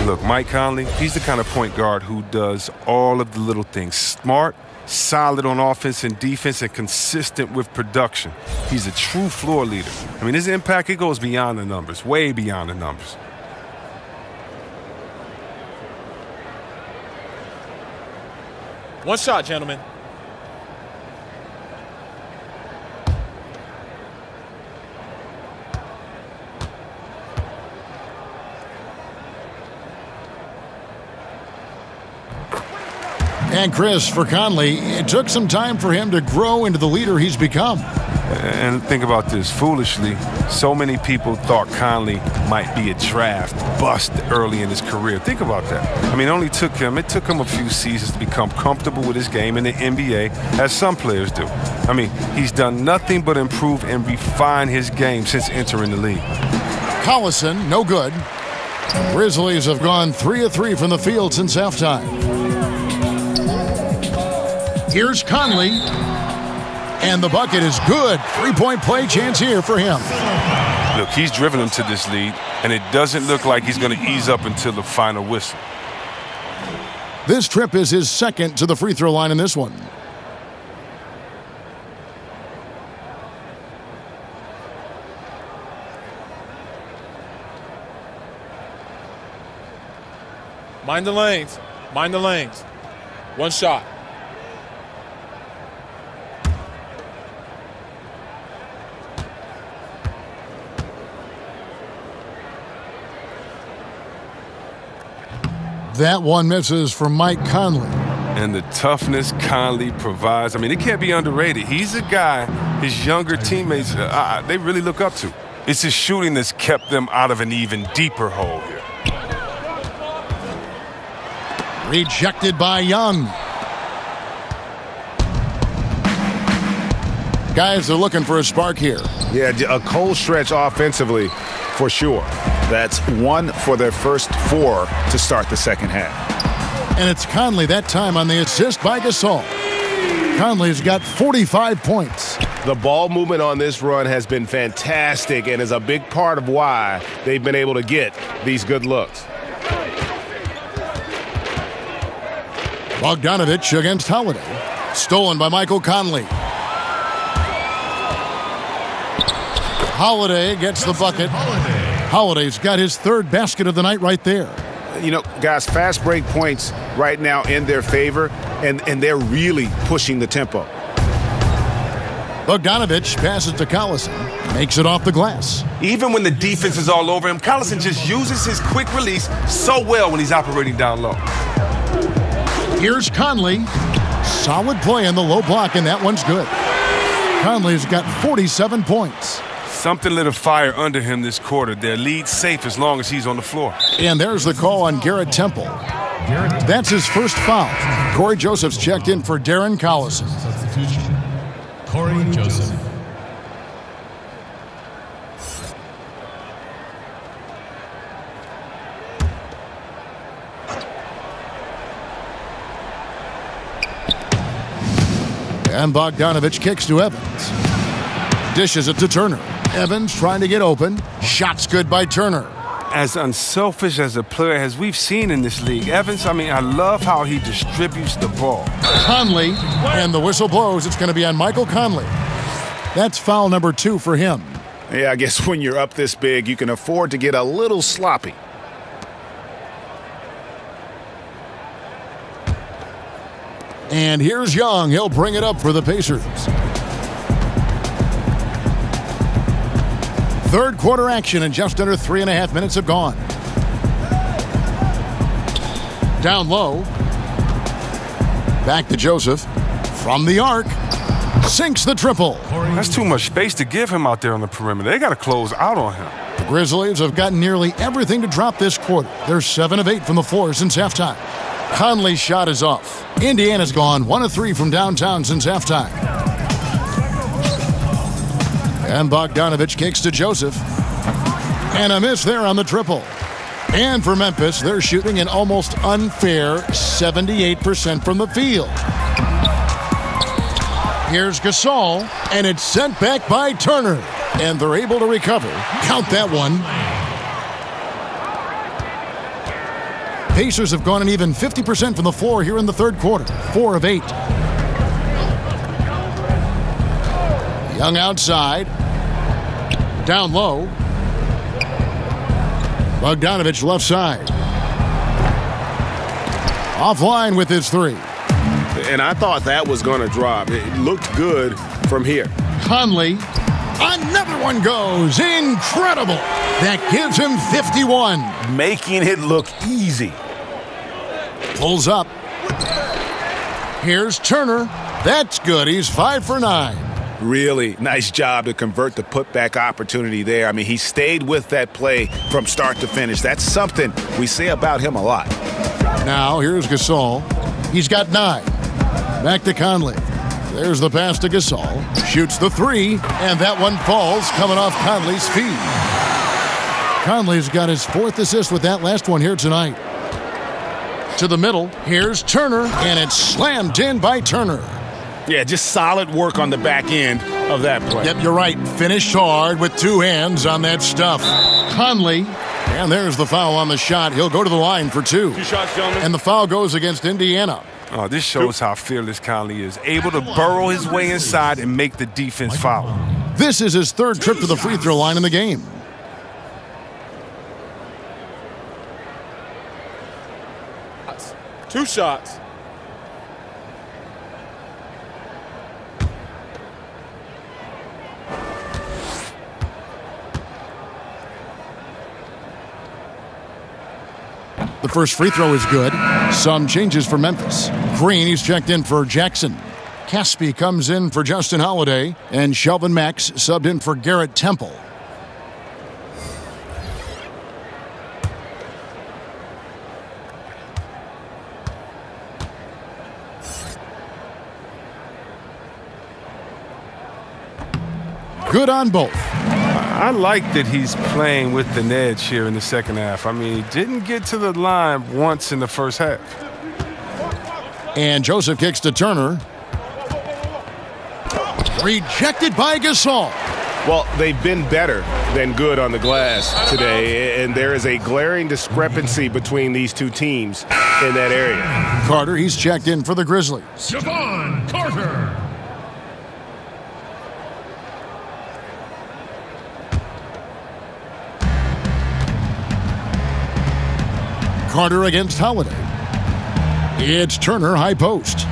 Look, Mike Conley, he's the kind of point guard who does all of the little things. Smart, solid on offense and defense, and consistent with production. He's a true floor leader. I mean, his impact, it goes beyond the numbers, way beyond the numbers. One shot, gentlemen. And Chris, for Conley, it took some time for him to grow into the leader he's become. And think about this, foolishly, so many people thought Conley might be a draft bust early in his career. Think about that. I mean, it took him a few seasons to become comfortable with his game in the NBA, as some players do. I mean, he's done nothing but improve and refine his game since entering the league. Collison, no good. Grizzlies have gone 3 of 3 from the field since halftime. Here's Conley. And the bucket is good. 3-point play chance here for him. Look, he's driven them to this lead. and it doesn't look like he's going to ease up until the final whistle. This trip is his second to the free throw line in this one. Mind the lanes. Mind the lanes. One shot. That one misses for Mike Conley. And the toughness Conley provides, I mean, it can't be underrated. He's a guy his younger teammates, they really look up to. It's his shooting that's kept them out of an even deeper hole here. Rejected by Young. Guys are looking for a spark here. Yeah, a cold stretch offensively for sure. That's 1 for their first 4 to start the second half. And it's Conley that time on the assist by Gasol. Conley's got 45 points. The ball movement on this run has been fantastic and is a big part of why they've been able to get these good looks. Bogdanovich against Holiday. Stolen by Michael Conley. Holiday gets the bucket. Holiday's got his third basket of the night right there. You know, guys, fast break points right now in their favor, and they're really pushing the tempo. Bogdanovich passes to Collison. Makes it off the glass. Even when the defense is all over him, Collison just uses his quick release so well when he's operating down low. Here's Conley. Solid play in the low block, and that one's good. Conley's got 47 points. Something lit a fire under him this quarter. Their lead safe as long as he's on the floor. And there's the call on Garrett Temple. That's his first foul. Corey Joseph's checked in for Darron Collison. Substitution. Corey Joseph. And Bogdanovich kicks to Evans. Dishes it to Turner. Evans trying to get open. Shot's good by Turner. As unselfish as a player as we've seen in this league, Evans, I mean, I love how he distributes the ball. Conley, and the whistle blows. It's going to be on Michael Conley. That's foul number 2 for him. Yeah, I guess when you're up this big, you can afford to get a little sloppy. And here's Young. He'll bring it up for the Pacers. Third quarter action, and just under 3.5 minutes have gone. Down low. Back to Joseph. From the arc. Sinks the triple. That's too much space to give him out there on the perimeter. They got to close out on him. The Grizzlies have gotten nearly everything to drop this quarter. They're 7 of 8 from the floor since halftime. Conley's shot is off. Indiana's gone 1 of 3 from downtown since halftime. And Bogdanovich kicks to Joseph. And a miss there on the triple. And for Memphis, they're shooting an almost unfair 78% from the field. Here's Gasol, and it's sent back by Turner. And they're able to recover. Count that one. Pacers have gone an even 50% from the floor here in the third quarter. 4 of 8. Young outside. Down low. Bogdanovich left side. Offline with his 3. And I thought that was going to drop. It looked good from here. Conley. Another one goes. Incredible. That gives him 51. Making it look easy. Pulls up. Here's Turner. That's good. He's 5 for 9. Really nice job to convert the putback opportunity there. I mean, he stayed with that play from start to finish. That's something we say about him a lot. Now, here's Gasol. He's got 9. Back to Conley. There's the pass to Gasol. Shoots the 3, and that one falls coming off Conley's feet. Conley's got his 4th assist with that last one here tonight. To the middle. Here's Turner, and it's slammed in by Turner. Yeah, just solid work on the back end of that play. Yep, you're right. Finished hard with 2 hands on that stuff. Conley And there's the foul on the shot. He'll go to the line for 2. 2 shots, gentlemen. And the foul goes against Indiana. Oh, this shows how fearless Conley is. Able to burrow his way inside and make the defense foul. This is his 3rd trip to the free throw line in the game. Two shots. The first free throw is good. Some changes for Memphis. Green, he's checked in for Jackson. Caspi comes in for Justin Holiday. And Shelvin Max subbed in for Garrett Temple. Good on both. I like that he's playing with an edge here in the second half. I mean, he didn't get to the line once in the first half. And Joseph kicks to Turner. Rejected by Gasol. Well, they've been better than good on the glass today, and there is a glaring discrepancy between these two teams in that area. Carter, he's checked in for the Grizzlies. Javon Carter. Carter against Holiday. It's Turner high post.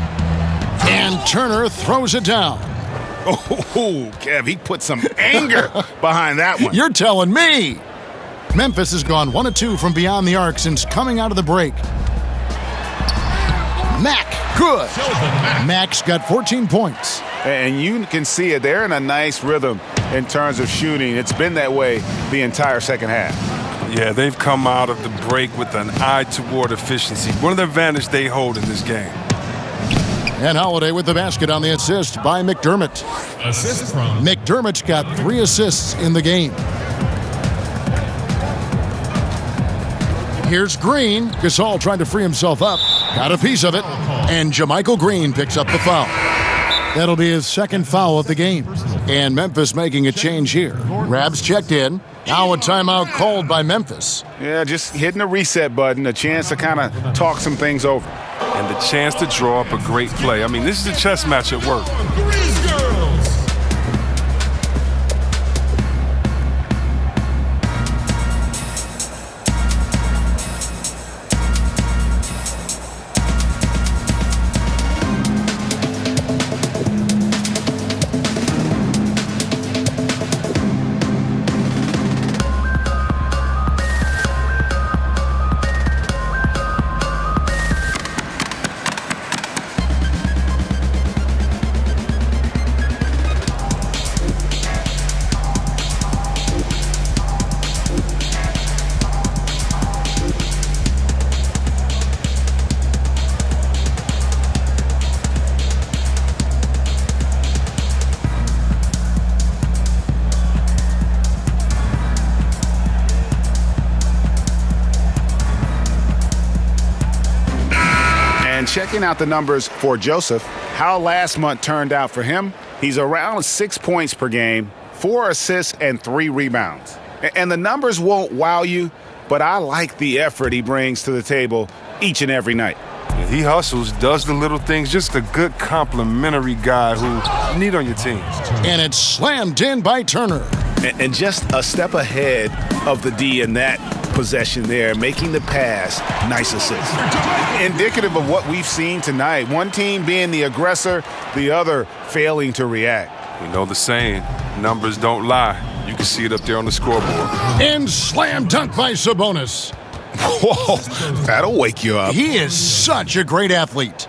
And Turner throws it down. Oh, Kev, he put some anger behind that one. You're telling me. Memphis has gone 1 of 2 from beyond the arc since coming out of the break. Mack, good. Mack's got 14 points. And you can see it. They're in a nice rhythm in terms of shooting. It's been that way the entire second half. Yeah, they've come out of the break with an eye toward efficiency. One of the advantage they hold in this game. And Holiday with the basket on the assist by McDermott. Assist from McDermott's got 3 assists in the game. Here's Green. Gasol trying to free himself up. Got a piece of it. And JaMychal Green picks up the foul. That'll be his 2nd foul of the game. And Memphis making a change here. Rabs checked in. Now a timeout called by Memphis. Yeah, just hitting a reset button, a chance to kind of talk some things over. And the chance to draw up a great play. I mean, this is a chess match at work. Checking out the numbers for Joseph, how last month turned out for him. He's around 6 points per game, 4 assists, and 3 rebounds. And the numbers won't wow you, but I like the effort he brings to the table each and every night. He hustles, does the little things, just a good complimentary guy who you need on your team. And it's slammed in by Turner. And just a step ahead of the D in that possession there, making the pass. Nice assist. Indicative of what we've seen tonight. One team being the aggressor, the other failing to react. You know the saying, numbers don't lie. You can see it up there on the scoreboard. And slam dunk by Sabonis. Whoa, that'll wake you up. He is such a great athlete.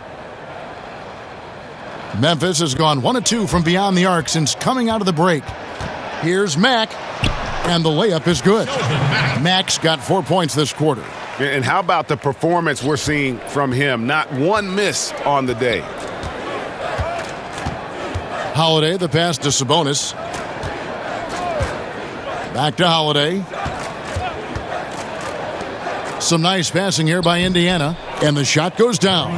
Memphis has gone 1 of 2 from beyond the arc since coming out of the break. Here's Mack, and the layup is good. Mack's got 4 points this quarter. And how about the performance we're seeing from him? Not one miss on the day. Holiday, the pass to Sabonis. Back to Holiday. Some nice passing here by Indiana, and the shot goes down.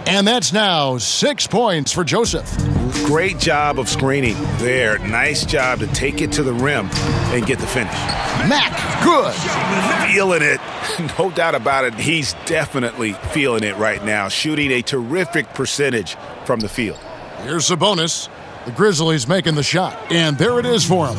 And that's now 6 points for Joseph. Great job of screening there. Nice job to take it to the rim and get the finish. Mack, good. Feeling it. No doubt about it. He's definitely feeling it right now. Shooting a terrific percentage from the field. Here's Sabonis. The Grizzlies making the shot. And there it is for him.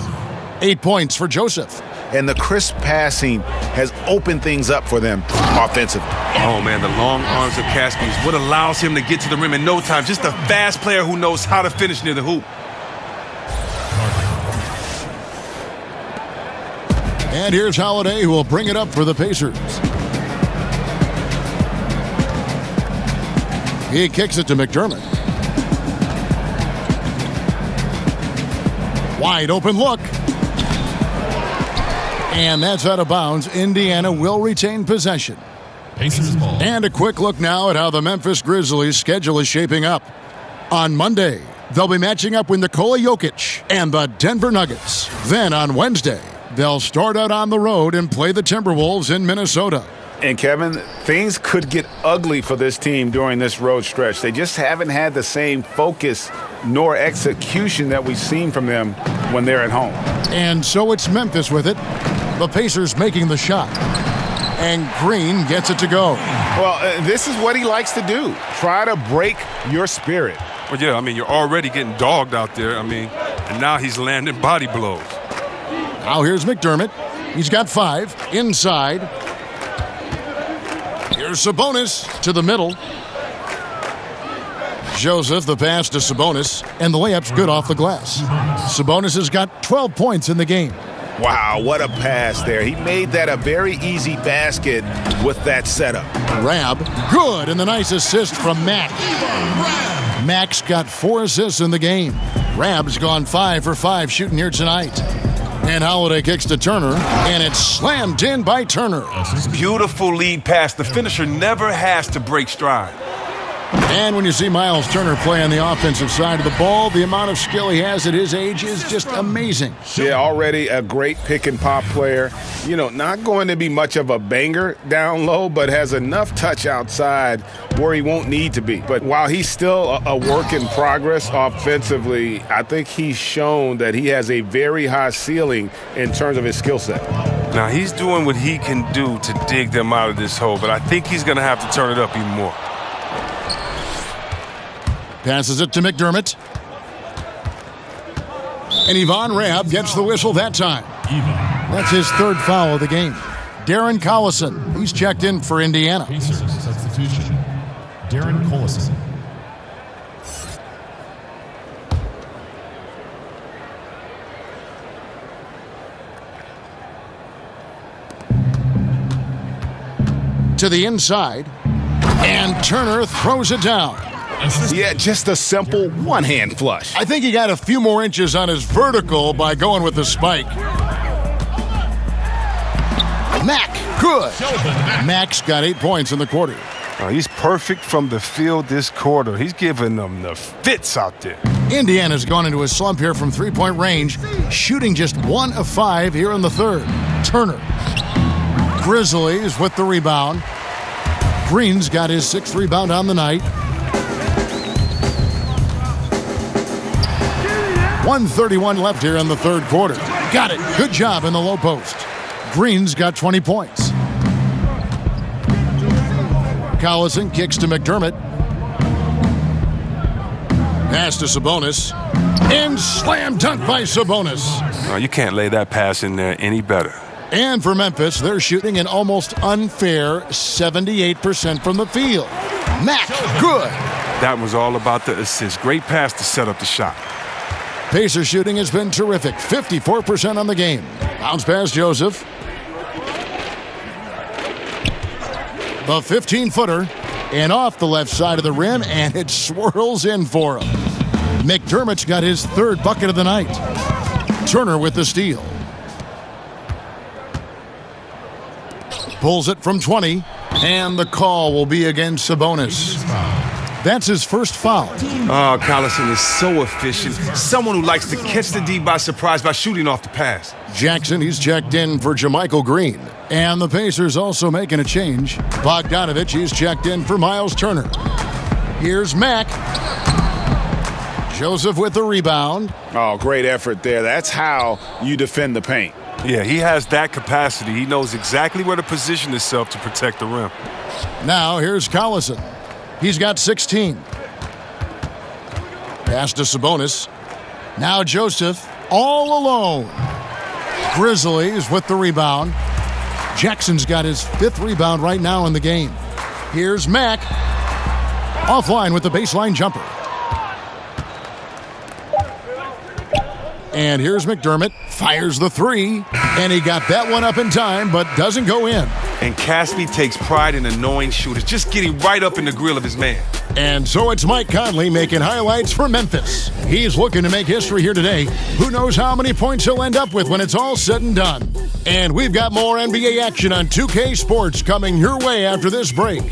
8 points for Joseph. And the crisp passing has opened things up for them offensively. Oh, man, the long arms of Caskey is what allows him to get to the rim in no time. Just a fast player who knows how to finish near the hoop. And here's Holiday, who will bring it up for the Pacers. He kicks it to McDermott. Wide open look. And that's out of bounds. Indiana will retain possession. Pacers ball. And a quick look now at how the Memphis Grizzlies' schedule is shaping up. On Monday, they'll be matching up with Nikola Jokic and the Denver Nuggets. Then on Wednesday, they'll start out on the road and play the Timberwolves in Minnesota. And Kevin, things could get ugly for this team during this road stretch. They just haven't had the same focus nor execution that we've seen from them when they're at home. And so it's Memphis with it. The Pacers making the shot. And Green gets it to go. Well, this is what he likes to do. Try to break your spirit. Well, yeah, I mean, you're already getting dogged out there. I mean, and now he's landing body blows. Now here's McDermott. He's got 5. Inside. Here's Sabonis to the middle. Joseph, the pass to Sabonis, and the layup's good off the glass. Sabonis has got 12 points in the game. Wow, what a pass there. He made that a very easy basket with that setup. Rab, good, and the nice assist from Mack. Mack's got 4 assists in the game. Rab's gone 5 for 5 shooting here tonight. And Holiday kicks to Turner, and it's slammed in by Turner. Beautiful lead pass. The finisher never has to break stride. And when you see Miles Turner play on the offensive side of the ball, the amount of skill he has at his age is just amazing. Yeah, already a great pick and pop player. You know, not going to be much of a banger down low, but has enough touch outside where he won't need to be. But while he's still a work in progress offensively, I think he's shown that he has a very high ceiling in terms of his skill set. Now, he's doing what he can do to dig them out of this hole, but I think he's going to have to turn it up even more. Passes it to McDermott. And Yvonne Rab gets the whistle that time. That's his 3rd foul of the game. Darron Collison, he's checked in for Indiana. Pacers substitution. Darron Collison. To the inside. And Turner throws it down. Yeah, just a simple one-hand flush. I think he got a few more inches on his vertical by going with the spike. Mack, good. Mack's got 8 points in the quarter. He's perfect from the field this quarter. He's giving them the fits out there. Indiana's gone into a slump here from 3-point range, shooting just 1 of 5 here in the 3rd. Turner. Grizzlies with the rebound. Green's got his 6th rebound on the night. 1:31 left here in the 3rd quarter. Got it. Good job in the low post. Green's got 20 points. Collison kicks to McDermott. Pass to Sabonis. And slam dunk by Sabonis. You can't lay that pass in there any better. And for Memphis, they're shooting an almost unfair 78% from the field. Mack, good. That was all about the assist. Great pass to set up the shot. Pacer shooting has been terrific. 54% on the game. Bounce pass Joseph. The 15-footer. And off the left side of the rim, and it swirls in for him. McDermott's got his 3rd bucket of the night. Turner with the steal. Pulls it from 20, and the call will be against Sabonis. That's his 1st foul. Oh, Collison is so efficient. Someone who likes to catch the D by surprise by shooting off the pass. Jackson, he's checked in for Jermichael Green. And the Pacers also making a change. Bogdanovich, he's checked in for Miles Turner. Here's Mack. Joseph with the rebound. Oh, great effort there. That's how you defend the paint. Yeah, he has that capacity. He knows exactly where to position himself to protect the rim. Now here's Collison. He's got 16. Pass to Sabonis. Now Joseph all alone. Grizzlies with the rebound. Jackson's got his 5th rebound right now in the game. Here's Mack. Offline with the baseline jumper. And here's McDermott. Fires the 3. And he got that one up in time, but doesn't go in. And Caspi takes pride in annoying shooters, just getting right up in the grill of his man. And so it's Mike Conley making highlights for Memphis. He's looking to make history here today. Who knows how many points he'll end up with when it's all said and done. And we've got more NBA action on 2K Sports coming your way after this break.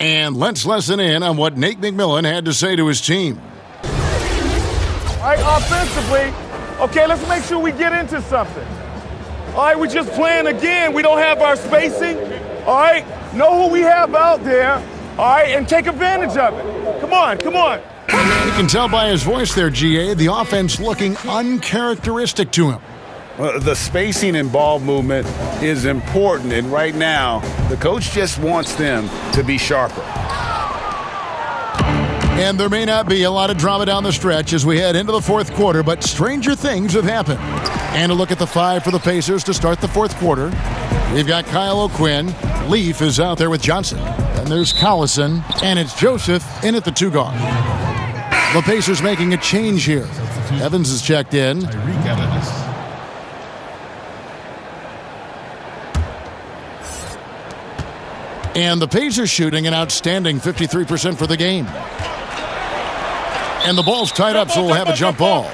And let's listen in on what Nate McMillan had to say to his team. All right, offensively, okay, let's make sure we get into something. All right, we're just playing again. We don't have our spacing. All right, know who we have out there. All right, and take advantage of it. Come on, come on. You can tell by his voice there, GA, the offense looking uncharacteristic to him. The spacing and ball movement is important, and right now, the coach just wants them to be sharper. And there may not be a lot of drama down the stretch as we head into the 4th quarter, but stranger things have happened. And a look at the 5 for the Pacers to start the 4th quarter. We've got Kyle O'Quinn. Leaf is out there with Johnson. And there's Collison, and it's Joseph in at the 2 guard. The Pacers making a change here. Evans is checked in. And the Pacers shooting an outstanding 53% for the game. And the ball's tied up, so we'll have a jump ball.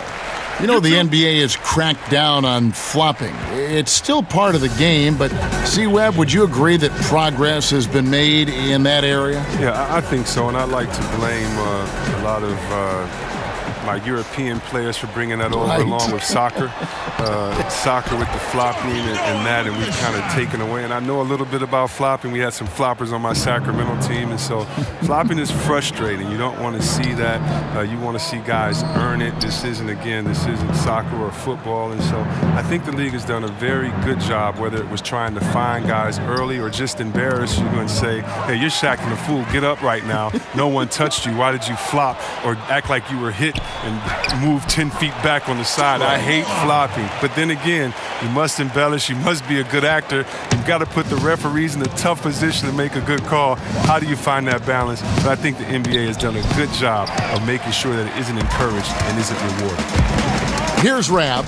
You know, the NBA has cracked down on flopping. It's still part of the game, but C-Webb, would you agree that progress has been made in that area? Yeah, I think so, and I'd like to blame a lot of my European players for bringing that over along with soccer. Soccer with the flopping and we've kind of taken away. And I know a little bit about flopping. We had some floppers on my Sacramento team, and so flopping is frustrating. You don't want to see that. You want to see guys earn it. This isn't soccer or football. And so I think the league has done a very good job, whether it was trying to find guys early or just embarrass you and say, hey, you're Shaqtin' a fool. Get up right now. No one touched you. Why did you flop or act like you were hit and move 10 feet back on the side? I hate flopping. But then again, you must embellish. You must be a good actor. You've got to put the referees in a tough position to make a good call. How do you find that balance? But I think the NBA has done a good job of making sure that it isn't encouraged and isn't rewarded. Here's Rab.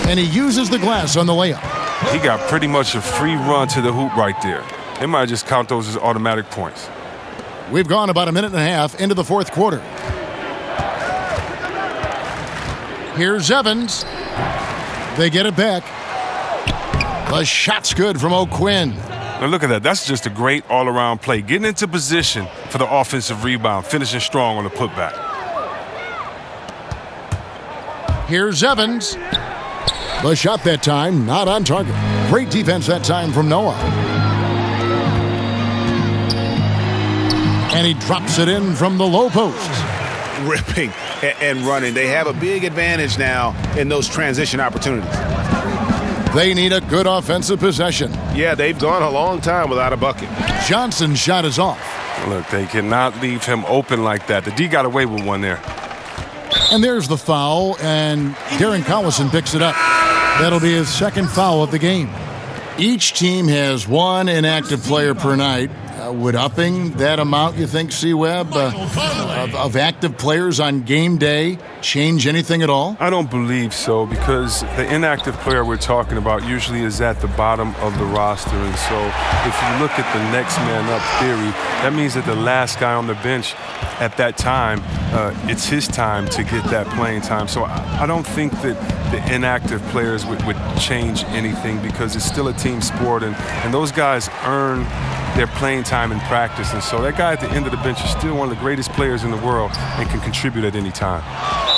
And he uses the glass on the layup. He got pretty much a free run to the hoop right there. They might just count those as automatic points. We've gone about a minute and a half into the 4th quarter. Here's Evans. They get it back. The shot's good from O'Quinn. Now look at that. That's just a great all-around play. Getting into position for the offensive rebound, finishing strong on the putback. Here's Evans. The shot that time, not on target. Great defense that time from Noah. And he drops it in from the low post. Ripping and running. They have a big advantage now in those transition opportunities. They need a good offensive possession. Yeah, they've gone a long time without a bucket. Johnson's shot is off. Look, they cannot leave him open like that. The D got away with one there. And there's the foul, and Darron Collison picks it up. That'll be his 2nd foul of the game. Each team has 1 inactive player per night. Would upping that amount, you think, C-Webb, of active players on game day change anything at all? I don't believe so, because the inactive player we're talking about usually is at the bottom of the roster. And so if you look at the next man up theory, that means that the last guy on the bench at that time, it's his time to get that playing time. So I don't think that the inactive players would change anything, because it's still a team sport, and those guys earn their playing time in practice. And so that guy at the end of the bench is still one of the greatest players in the world and can contribute at any time.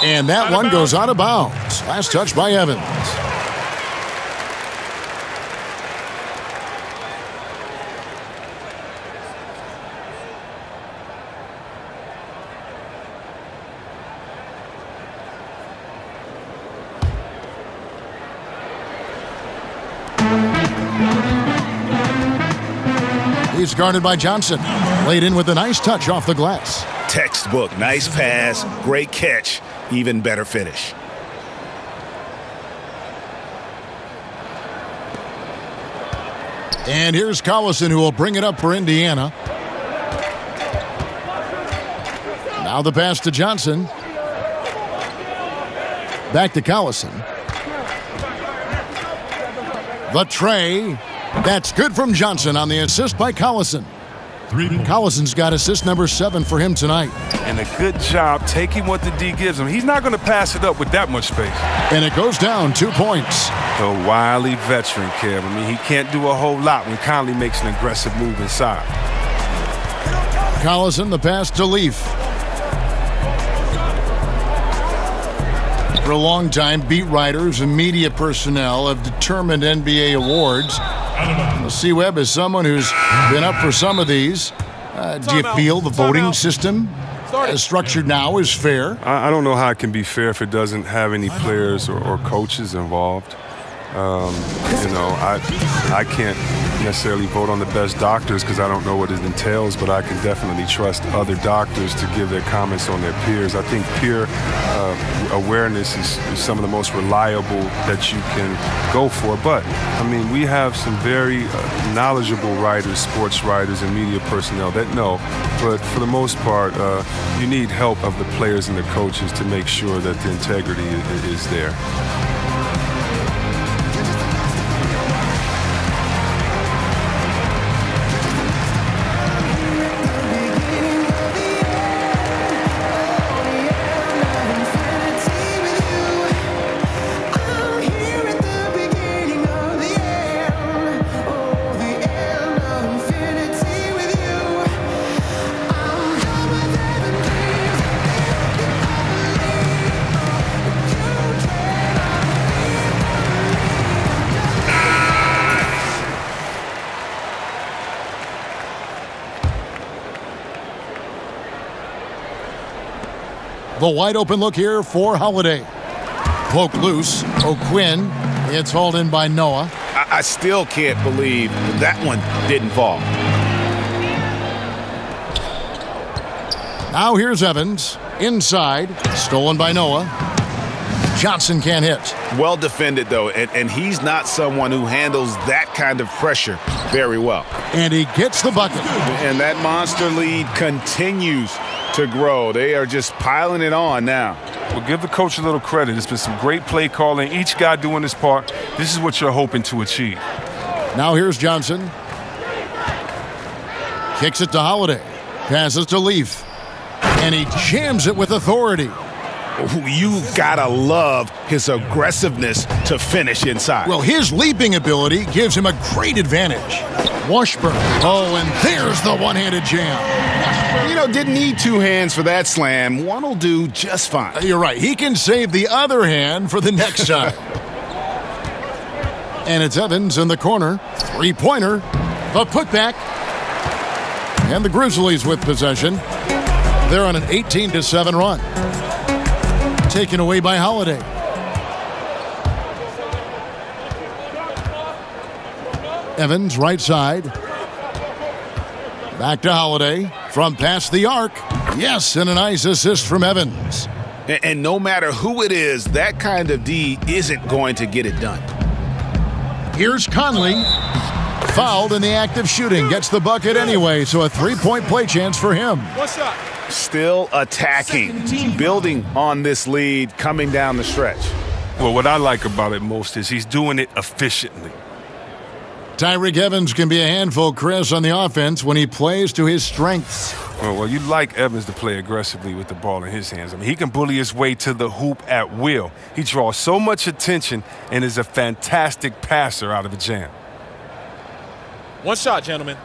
And that one goes out of bounds. Last touch by Evans. He's guarded by Johnson. Laid in with a nice touch off the glass. Textbook, nice pass, great catch, even better finish. And here's Collison, who will bring it up for Indiana. Now the pass to Johnson. Back to Collison. The tray. That's good from Johnson on the assist by Collison. Collison's got assist number 7 for him tonight. And a good job taking what the D gives him. He's not going to pass it up with that much space. And it goes down 2 points. The wily veteran, Kev. I mean, he can't do a whole lot when Conley makes an aggressive move inside. Collison, the pass to Leaf. For a long time, beat writers and media personnel have determined NBA awards. C-Webb is someone who's been up for some of these. Do you feel the voting system as structured now is fair? I don't know how it can be fair if it doesn't have any players or coaches involved. I can't necessarily vote on the best doctors because I don't know what it entails, but I can definitely trust other doctors to give their comments on their peers. I think peer awareness is some of the most reliable that you can go for. But, I mean, we have some very knowledgeable writers, sports writers, and media personnel that know. But for the most part, you need help of the players and the coaches to make sure that the integrity is there. The wide open look here for Holiday. Poke loose. O'Quinn. It's hauled in by Noah. I still can't believe that one didn't fall. Now here's Evans. Inside. Stolen by Noah. Johnson can't hit. Well defended, though, and he's not someone who handles that kind of pressure very well. And he gets the bucket. And that monster lead continues to grow. They are just piling it on now. Well, give the coach a little credit. It's been some great play calling. Each guy doing his part. This is what you're hoping to achieve. Now here's Johnson. Kicks it to Holiday. Passes to Leaf. And he jams it with authority. You've got to love his aggressiveness to finish inside. Well, his leaping ability gives him a great advantage. Washburn. Oh, and there's the one-handed jam. Didn't need 2 hands for that slam. One will do just fine. You're right. He can save the other hand for the next time. And it's Evans in the corner. 3-pointer. A putback. And the Grizzlies with possession. They're on an 18-7 run. Taken away by Holiday. Evans, right side. Back to Holiday. From past the arc. Yes, and a nice assist from Evans. And no matter who it is, that kind of D isn't going to get it done. Here's Conley. Fouled in the act of shooting. Gets the bucket anyway, so a 3-point play chance for him. One shot. Still attacking, building on this lead coming down the stretch. Well, what I like about it most is he's doing it efficiently. Tyreke Evans can be a handful, Chris, on the offense when he plays to his strengths. Well, you'd like Evans to play aggressively with the ball in his hands. I mean, he can bully his way to the hoop at will. He draws so much attention and is a fantastic passer out of a jam. One shot, gentlemen.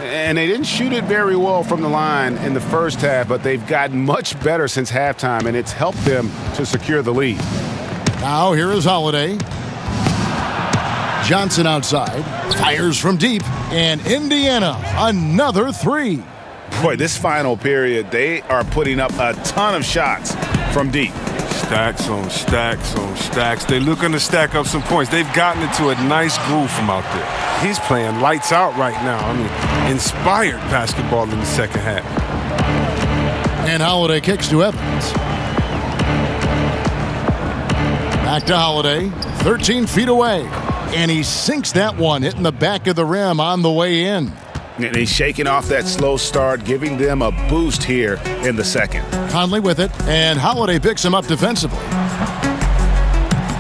And they didn't shoot it very well from the line in the first half, but they've gotten much better since halftime, and it's helped them to secure the lead. Now here is Holiday. Johnson outside, fires from deep, and Indiana another three. Boy, this final period, they are putting up a ton of shots from deep. Stacks on stacks on stacks. They're looking to stack up some points. They've gotten into a nice groove from out there. He's playing lights out right now. I mean, inspired basketball in the second half. And Holiday kicks to Evans. Back to Holiday, 13 feet away. And he sinks that one, hitting the back of the rim on the way in. And he's shaking off that slow start, giving them a boost here in the second. Conley with it, and Holiday picks him up defensively.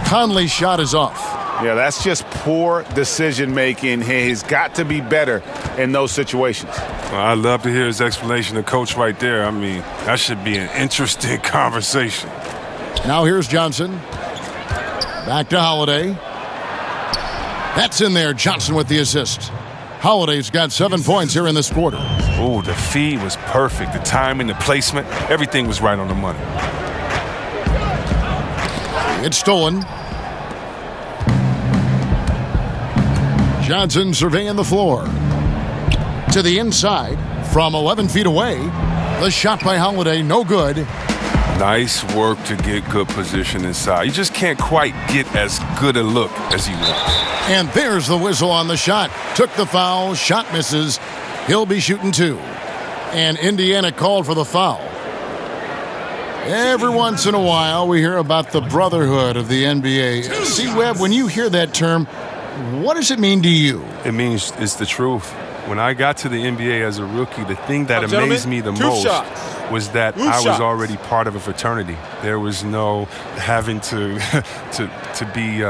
Conley's shot is off. Yeah, that's just poor decision-making. He's got to be better in those situations. Well, I'd love to hear his explanation of coach right there. I mean, that should be an interesting conversation. Now here's Johnson. Back to Holiday. That's in there. Johnson with the assist. Holiday's got 7 points here in this quarter. Oh, the feed was perfect. The timing, the placement, everything was right on the money. It's stolen. Johnson surveying the floor. To the inside from 11 feet away. The shot by Holiday, no good. Nice work to get good position inside. You just can't quite get as good a look as he wants. And there's the whistle on the shot. Took the foul, shot misses. He'll be shooting two. And Indiana called for the foul. Every once in a while, we hear about the brotherhood of the NBA. C-Webb, when you hear that term, what does it mean to you? It means it's the truth. When I got to the NBA as a rookie, the thing that amazed me the most was that I was already part of a fraternity. There was no having to be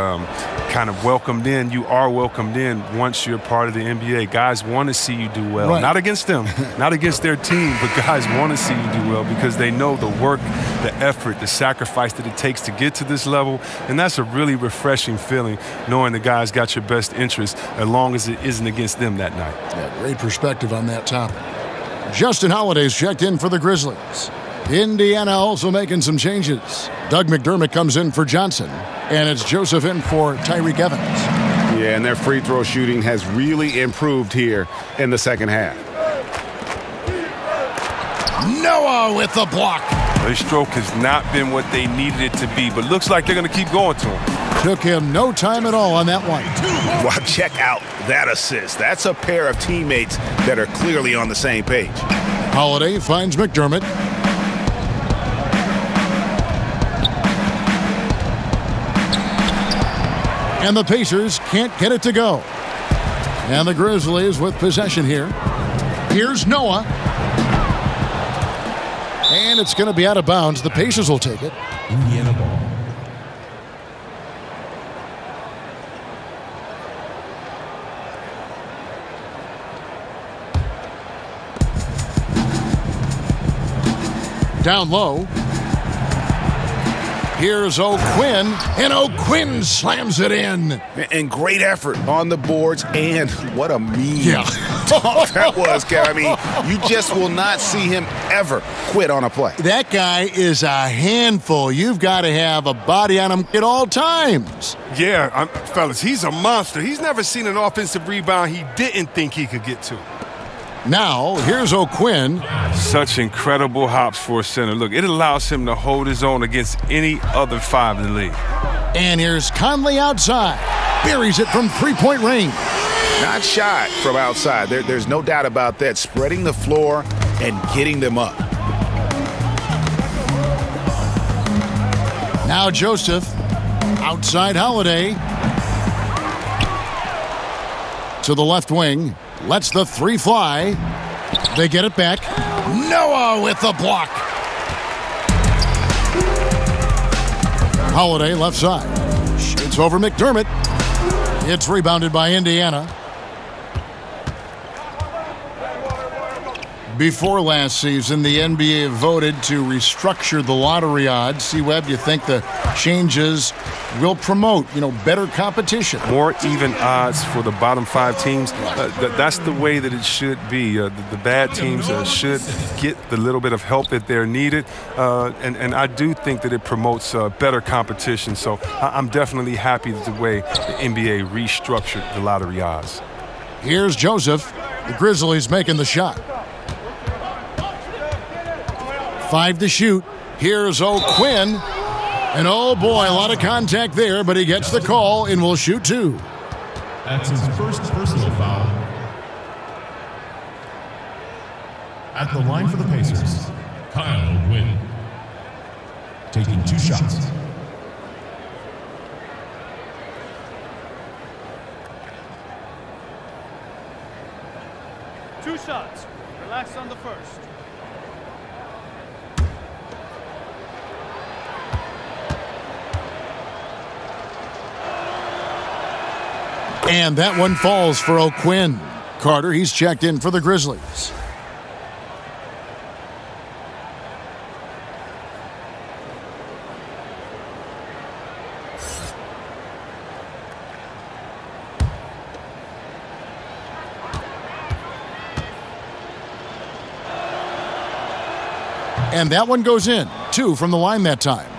kind of welcomed in. You are welcomed in once you're part of the NBA. Guys want to see you do well. Right. Not against them, not against their team, but guys want to see you do well because they know the work, the effort, the sacrifice that it takes to get to this level. And that's a really refreshing feeling, knowing the guys got your best interest as long as it isn't against them that night. Yeah, great perspective on that topic. Justin Holiday's checked in for the Grizzlies. Indiana also making some changes. Doug McDermott comes in for Johnson, and it's Joseph in for Tyreke Evans. Yeah, and their free throw shooting has really improved here in the second half. Noah with the block. Their stroke has not been what they needed it to be, but looks like they're going to keep going to him. Took him no time at all on that one. Well, check out that assist. That's a pair of teammates that are clearly on the same page. Holiday finds McDermott. And the Pacers can't get it to go. And the Grizzlies with possession here. Here's Noah. And it's going to be out of bounds. The Pacers will take it. Indiana ball. Down low. Here's O'Quinn, and O'Quinn slams it in. And great effort on the boards, and what a mean dunk that was, Kev. I mean, you just will not see him ever quit on a play. That guy is a handful. You've got to have a body on him at all times. Yeah, fellas, he's a monster. He's never seen an offensive rebound he didn't think he could get to. Now, here's O'Quinn. Such incredible hops for a center. Look, it allows him to hold his own against any other five in the league. And here's Conley outside. Buries it from three-point range. Not shy from outside. There's no doubt about that. Spreading the floor and getting them up. Now Joseph. Outside Holiday. To the left wing. Lets the three fly. They get it back. Noah with the block. Holiday left side. Shoots over McDermott. It's rebounded by Indiana. Before last season, the NBA voted to restructure the lottery odds. C-Webb, do you think the changes will promote, better competition? More even odds for the bottom 5 teams. That's the way that it should be. The bad teams should get the little bit of help that they're needed. And I do think that it promotes better competition. So I'm definitely happy with the way the NBA restructured the lottery odds. Here's Joseph. The Grizzlies making the shot. 5 to shoot. Here's O'Quinn. And oh boy, a lot of contact there, but he gets the call and will shoot 2. That's his first personal foul. At the line for the Pacers, Kyle O'Quinn. Taking 2 shots. Two shots. Relax on the first. And that one falls for O'Quinn. Carter, he's checked in for the Grizzlies. And that one goes in. 2 from the line that time.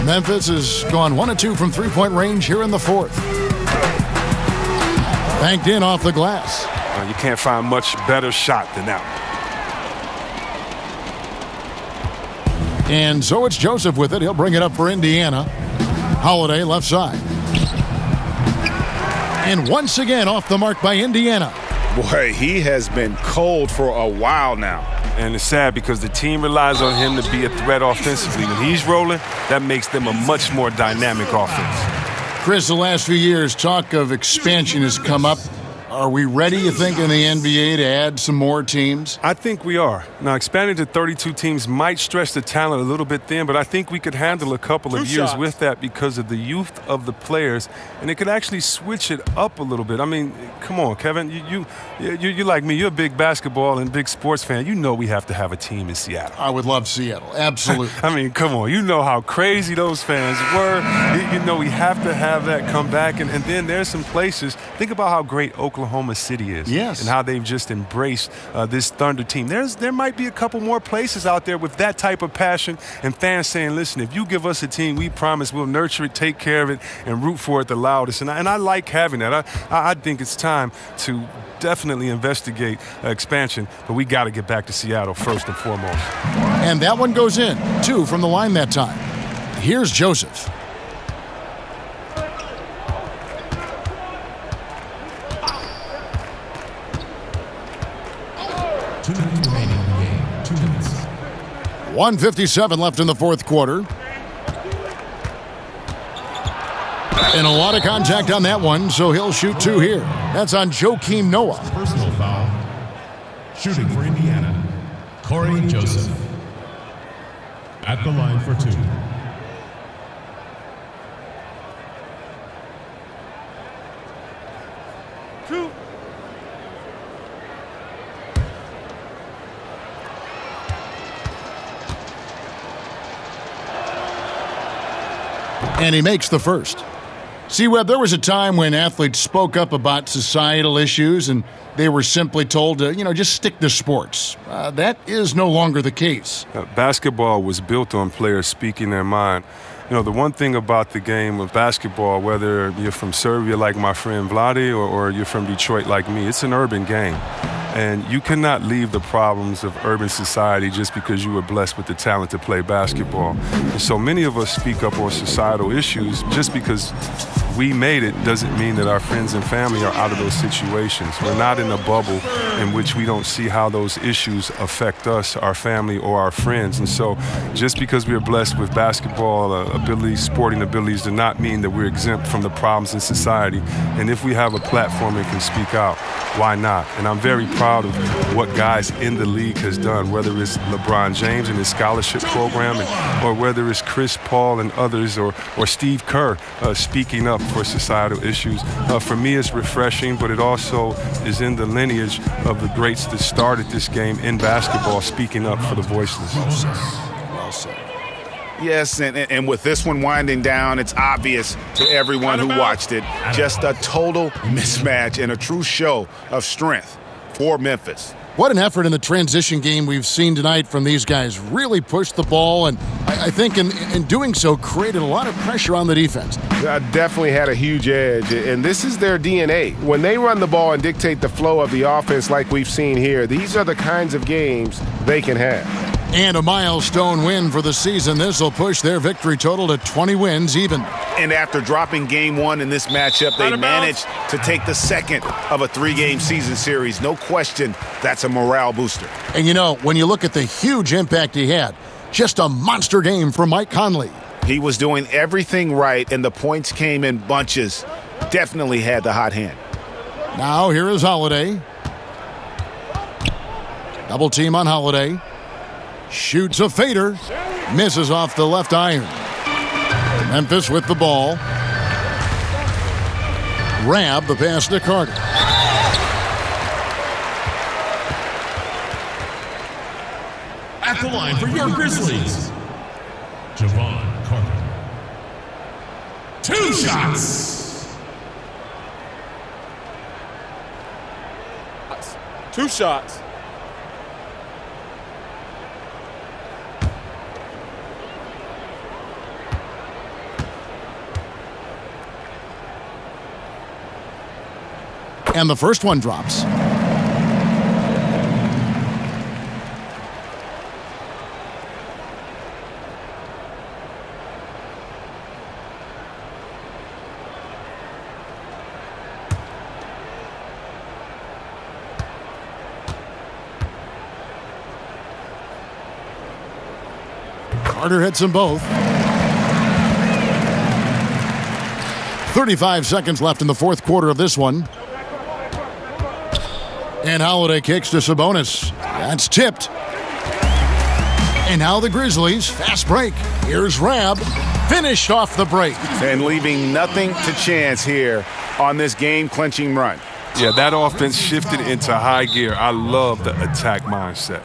Memphis has gone 1 of 2 from three-point range here in the 4th. Banked in off the glass. You can't find much better shot than that one. And so it's Joseph with it. He'll bring it up for Indiana. Holiday left side. And once again off the mark by Indiana. Boy, he has been cold for a while now. And it's sad because the team relies on him to be a threat offensively. When he's rolling, that makes them a much more dynamic offense. Chris, the last few years, talk of expansion has come up. Are we ready, you think, in the NBA to add some more teams? I think we are. Now, expanding to 32 teams might stretch the talent a little bit thin, but I think we could handle a couple of years with that because of the youth of the players, and it could actually switch it up a little bit. I mean, come on, Kevin. You like me. You're a big basketball and big sports fan. You know we have to have a team in Seattle. I would love Seattle. Absolutely. I mean, come on. You know how crazy those fans were. You know we have to have that come back, and then there's some places. Think about how great Oklahoma City is. Yes. And how they've just embraced this Thunder team. There might be a couple more places out there with that type of passion and fans saying, listen, if you give us a team, we promise we'll nurture it, take care of it, and root for it the loudest. And I like having that. I think it's time to definitely investigate expansion, but we got to get back to Seattle first and foremost. And that one goes in. 2 from the line that time. Here's Joseph. Remaining in the game. 2 minutes. 1:57 left in the 4th quarter. And a lot of contact on that one, so he'll shoot 2 here. That's on Joakim Noah. Personal foul. Shooting for Indiana, Corey Joseph. At the line for 2. And he makes the first. C-Webb, there was a time when athletes spoke up about societal issues and they were simply told to, just stick to sports. That is no longer the case. Basketball was built on players speaking their mind. The one thing about the game of basketball, whether you're from Serbia like my friend Vlade or you're from Detroit like me, it's an urban game. And you cannot leave the problems of urban society just because you were blessed with the talent to play basketball. And so many of us speak up on societal issues just because we made it doesn't mean that our friends and family are out of those situations. We're not in a bubble in which we don't see how those issues affect us, our family, or our friends. And so just because we're blessed with basketball abilities, sporting abilities, does not mean that we're exempt from the problems in society. And if we have a platform and can speak out, why not? And I'm very proud of what guys in the league has done, whether it's LeBron James and his scholarship program, or whether it's Chris Paul and others, or Steve Kerr speaking up for societal issues. For me, it's refreshing, but it also is in the lineage of the greats that started this game in basketball, speaking up for the voiceless. Well said. Yes, and with this one winding down, it's obvious to everyone who watched it, just a total mismatch and a true show of strength for Memphis. What an effort in the transition game we've seen tonight from these guys. Really pushed the ball, and I think in doing so created a lot of pressure on the defense. Definitely had a huge edge, and this is their DNA. When they run the ball and dictate the flow of the offense like we've seen here, these are the kinds of games they can have. And a milestone win for the season. This will push their victory total to 20 wins even. And after dropping game one in this matchup, they managed to take the second of a 3-game season series. No question, that's a morale booster. And you know, when you look at the huge impact he had, just a monster game from Mike Conley. He was doing everything right, and the points came in bunches. Definitely had the hot hand. Now here is Holiday. Double team on Holiday. Shoots a fader. Misses off the left iron. Memphis with the ball. Rab the pass to Carter. At the line for your Grizzlies, Javon Carter. 2 shots. 2 shots. And the first one drops. Carter hits them both. 35 seconds left in the fourth quarter of this one. And Holiday kicks to Sabonis. That's tipped. And now the Grizzlies, fast break. Here's Rab, finished off the break. And leaving nothing to chance here on this game-clinching run. Yeah, that offense shifted into high gear. I love the attack mindset.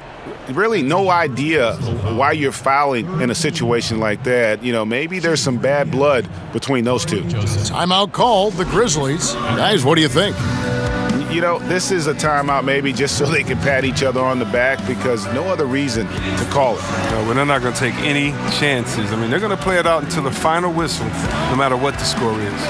Really no idea why you're fouling in a situation like that. You know, maybe there's some bad blood between those two. Timeout called, the Grizzlies. Guys, what do you think? You know, this is a timeout maybe just so they can pat each other on the back because no other reason to call it. No, but they're not going to take any chances. I mean, they're going to play it out until the final whistle, no matter what the score is.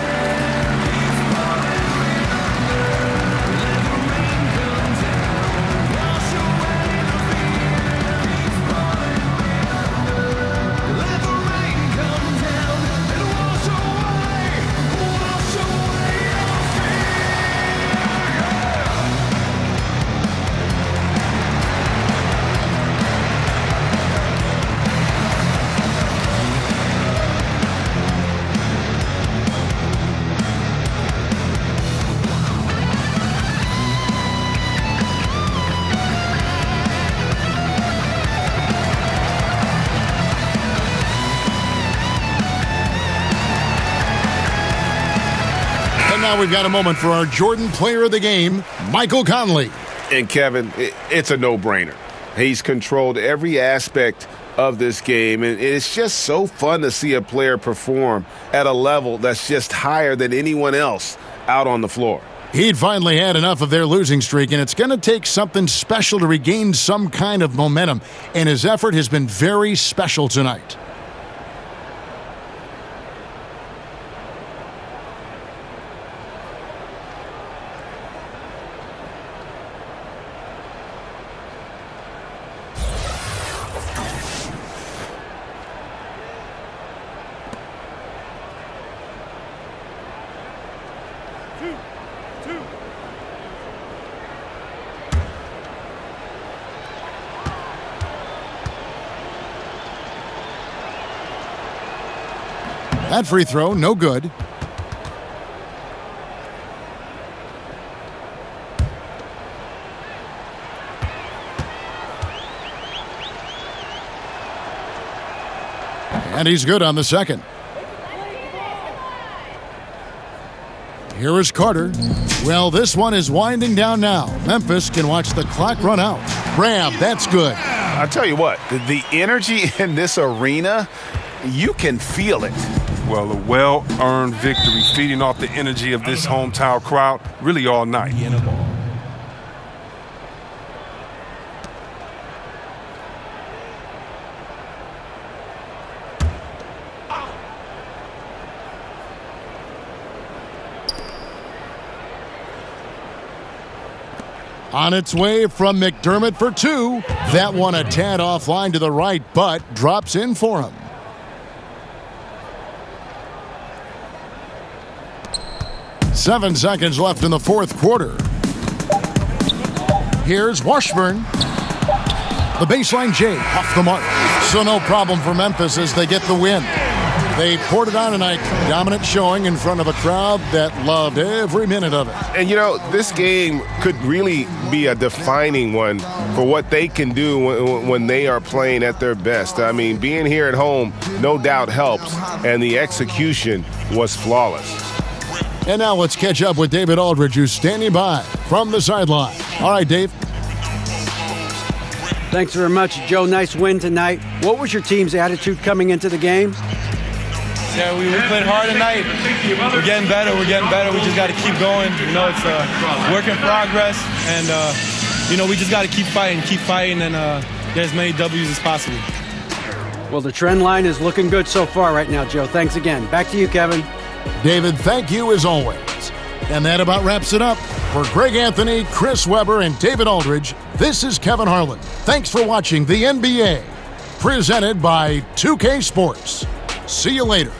Now we've got a moment for our Jordan Player of the Game, Michael Conley. And Kevin, it's a no-brainer. He's controlled every aspect of this game, and it's just so fun to see a player perform at a level that's just higher than anyone else out on the floor. He'd finally had enough of their losing streak, and it's going to take something special to regain some kind of momentum, and his effort has been very special tonight. That free throw, no good. And he's good on the second. Here is Carter. Well, this one is winding down now. Memphis can watch the clock run out. Grab, that's good. I tell you what, the energy in this arena, you can feel it. Well, a well-earned victory, feeding off the energy of this hometown crowd really all night. On its way from McDermott for two. That one a tad offline to the right, but drops in for him. Seven seconds left in the fourth quarter. Here's Washburn. The baseline J off the mark. So no problem for Memphis as they get the win. They poured it on tonight. Dominant showing in front of a crowd that loved every minute of it. And, you know, this game could really be a defining one for what they can do when they are playing at their best. I mean, being here at home no doubt helps, and the execution was flawless. And now let's catch up with David Aldridge, who's standing by from the sideline. All right, Dave. Thanks very much, Joe. Nice win tonight. What was your team's attitude coming into the game? Yeah, we played hard tonight. We're getting better. We just got to keep going. You know, it's a work in progress. And, you know, we just got to keep fighting, and get as many W's as possible. Well, the trend line is looking good so far right now, Joe. Thanks again. Back to you, Kevin. David, thank you as always. And that about wraps it up. For Greg Anthony, Chris Webber, and David Aldridge, this is Kevin Harlan. Thanks for watching the NBA, presented by 2K Sports. See you later.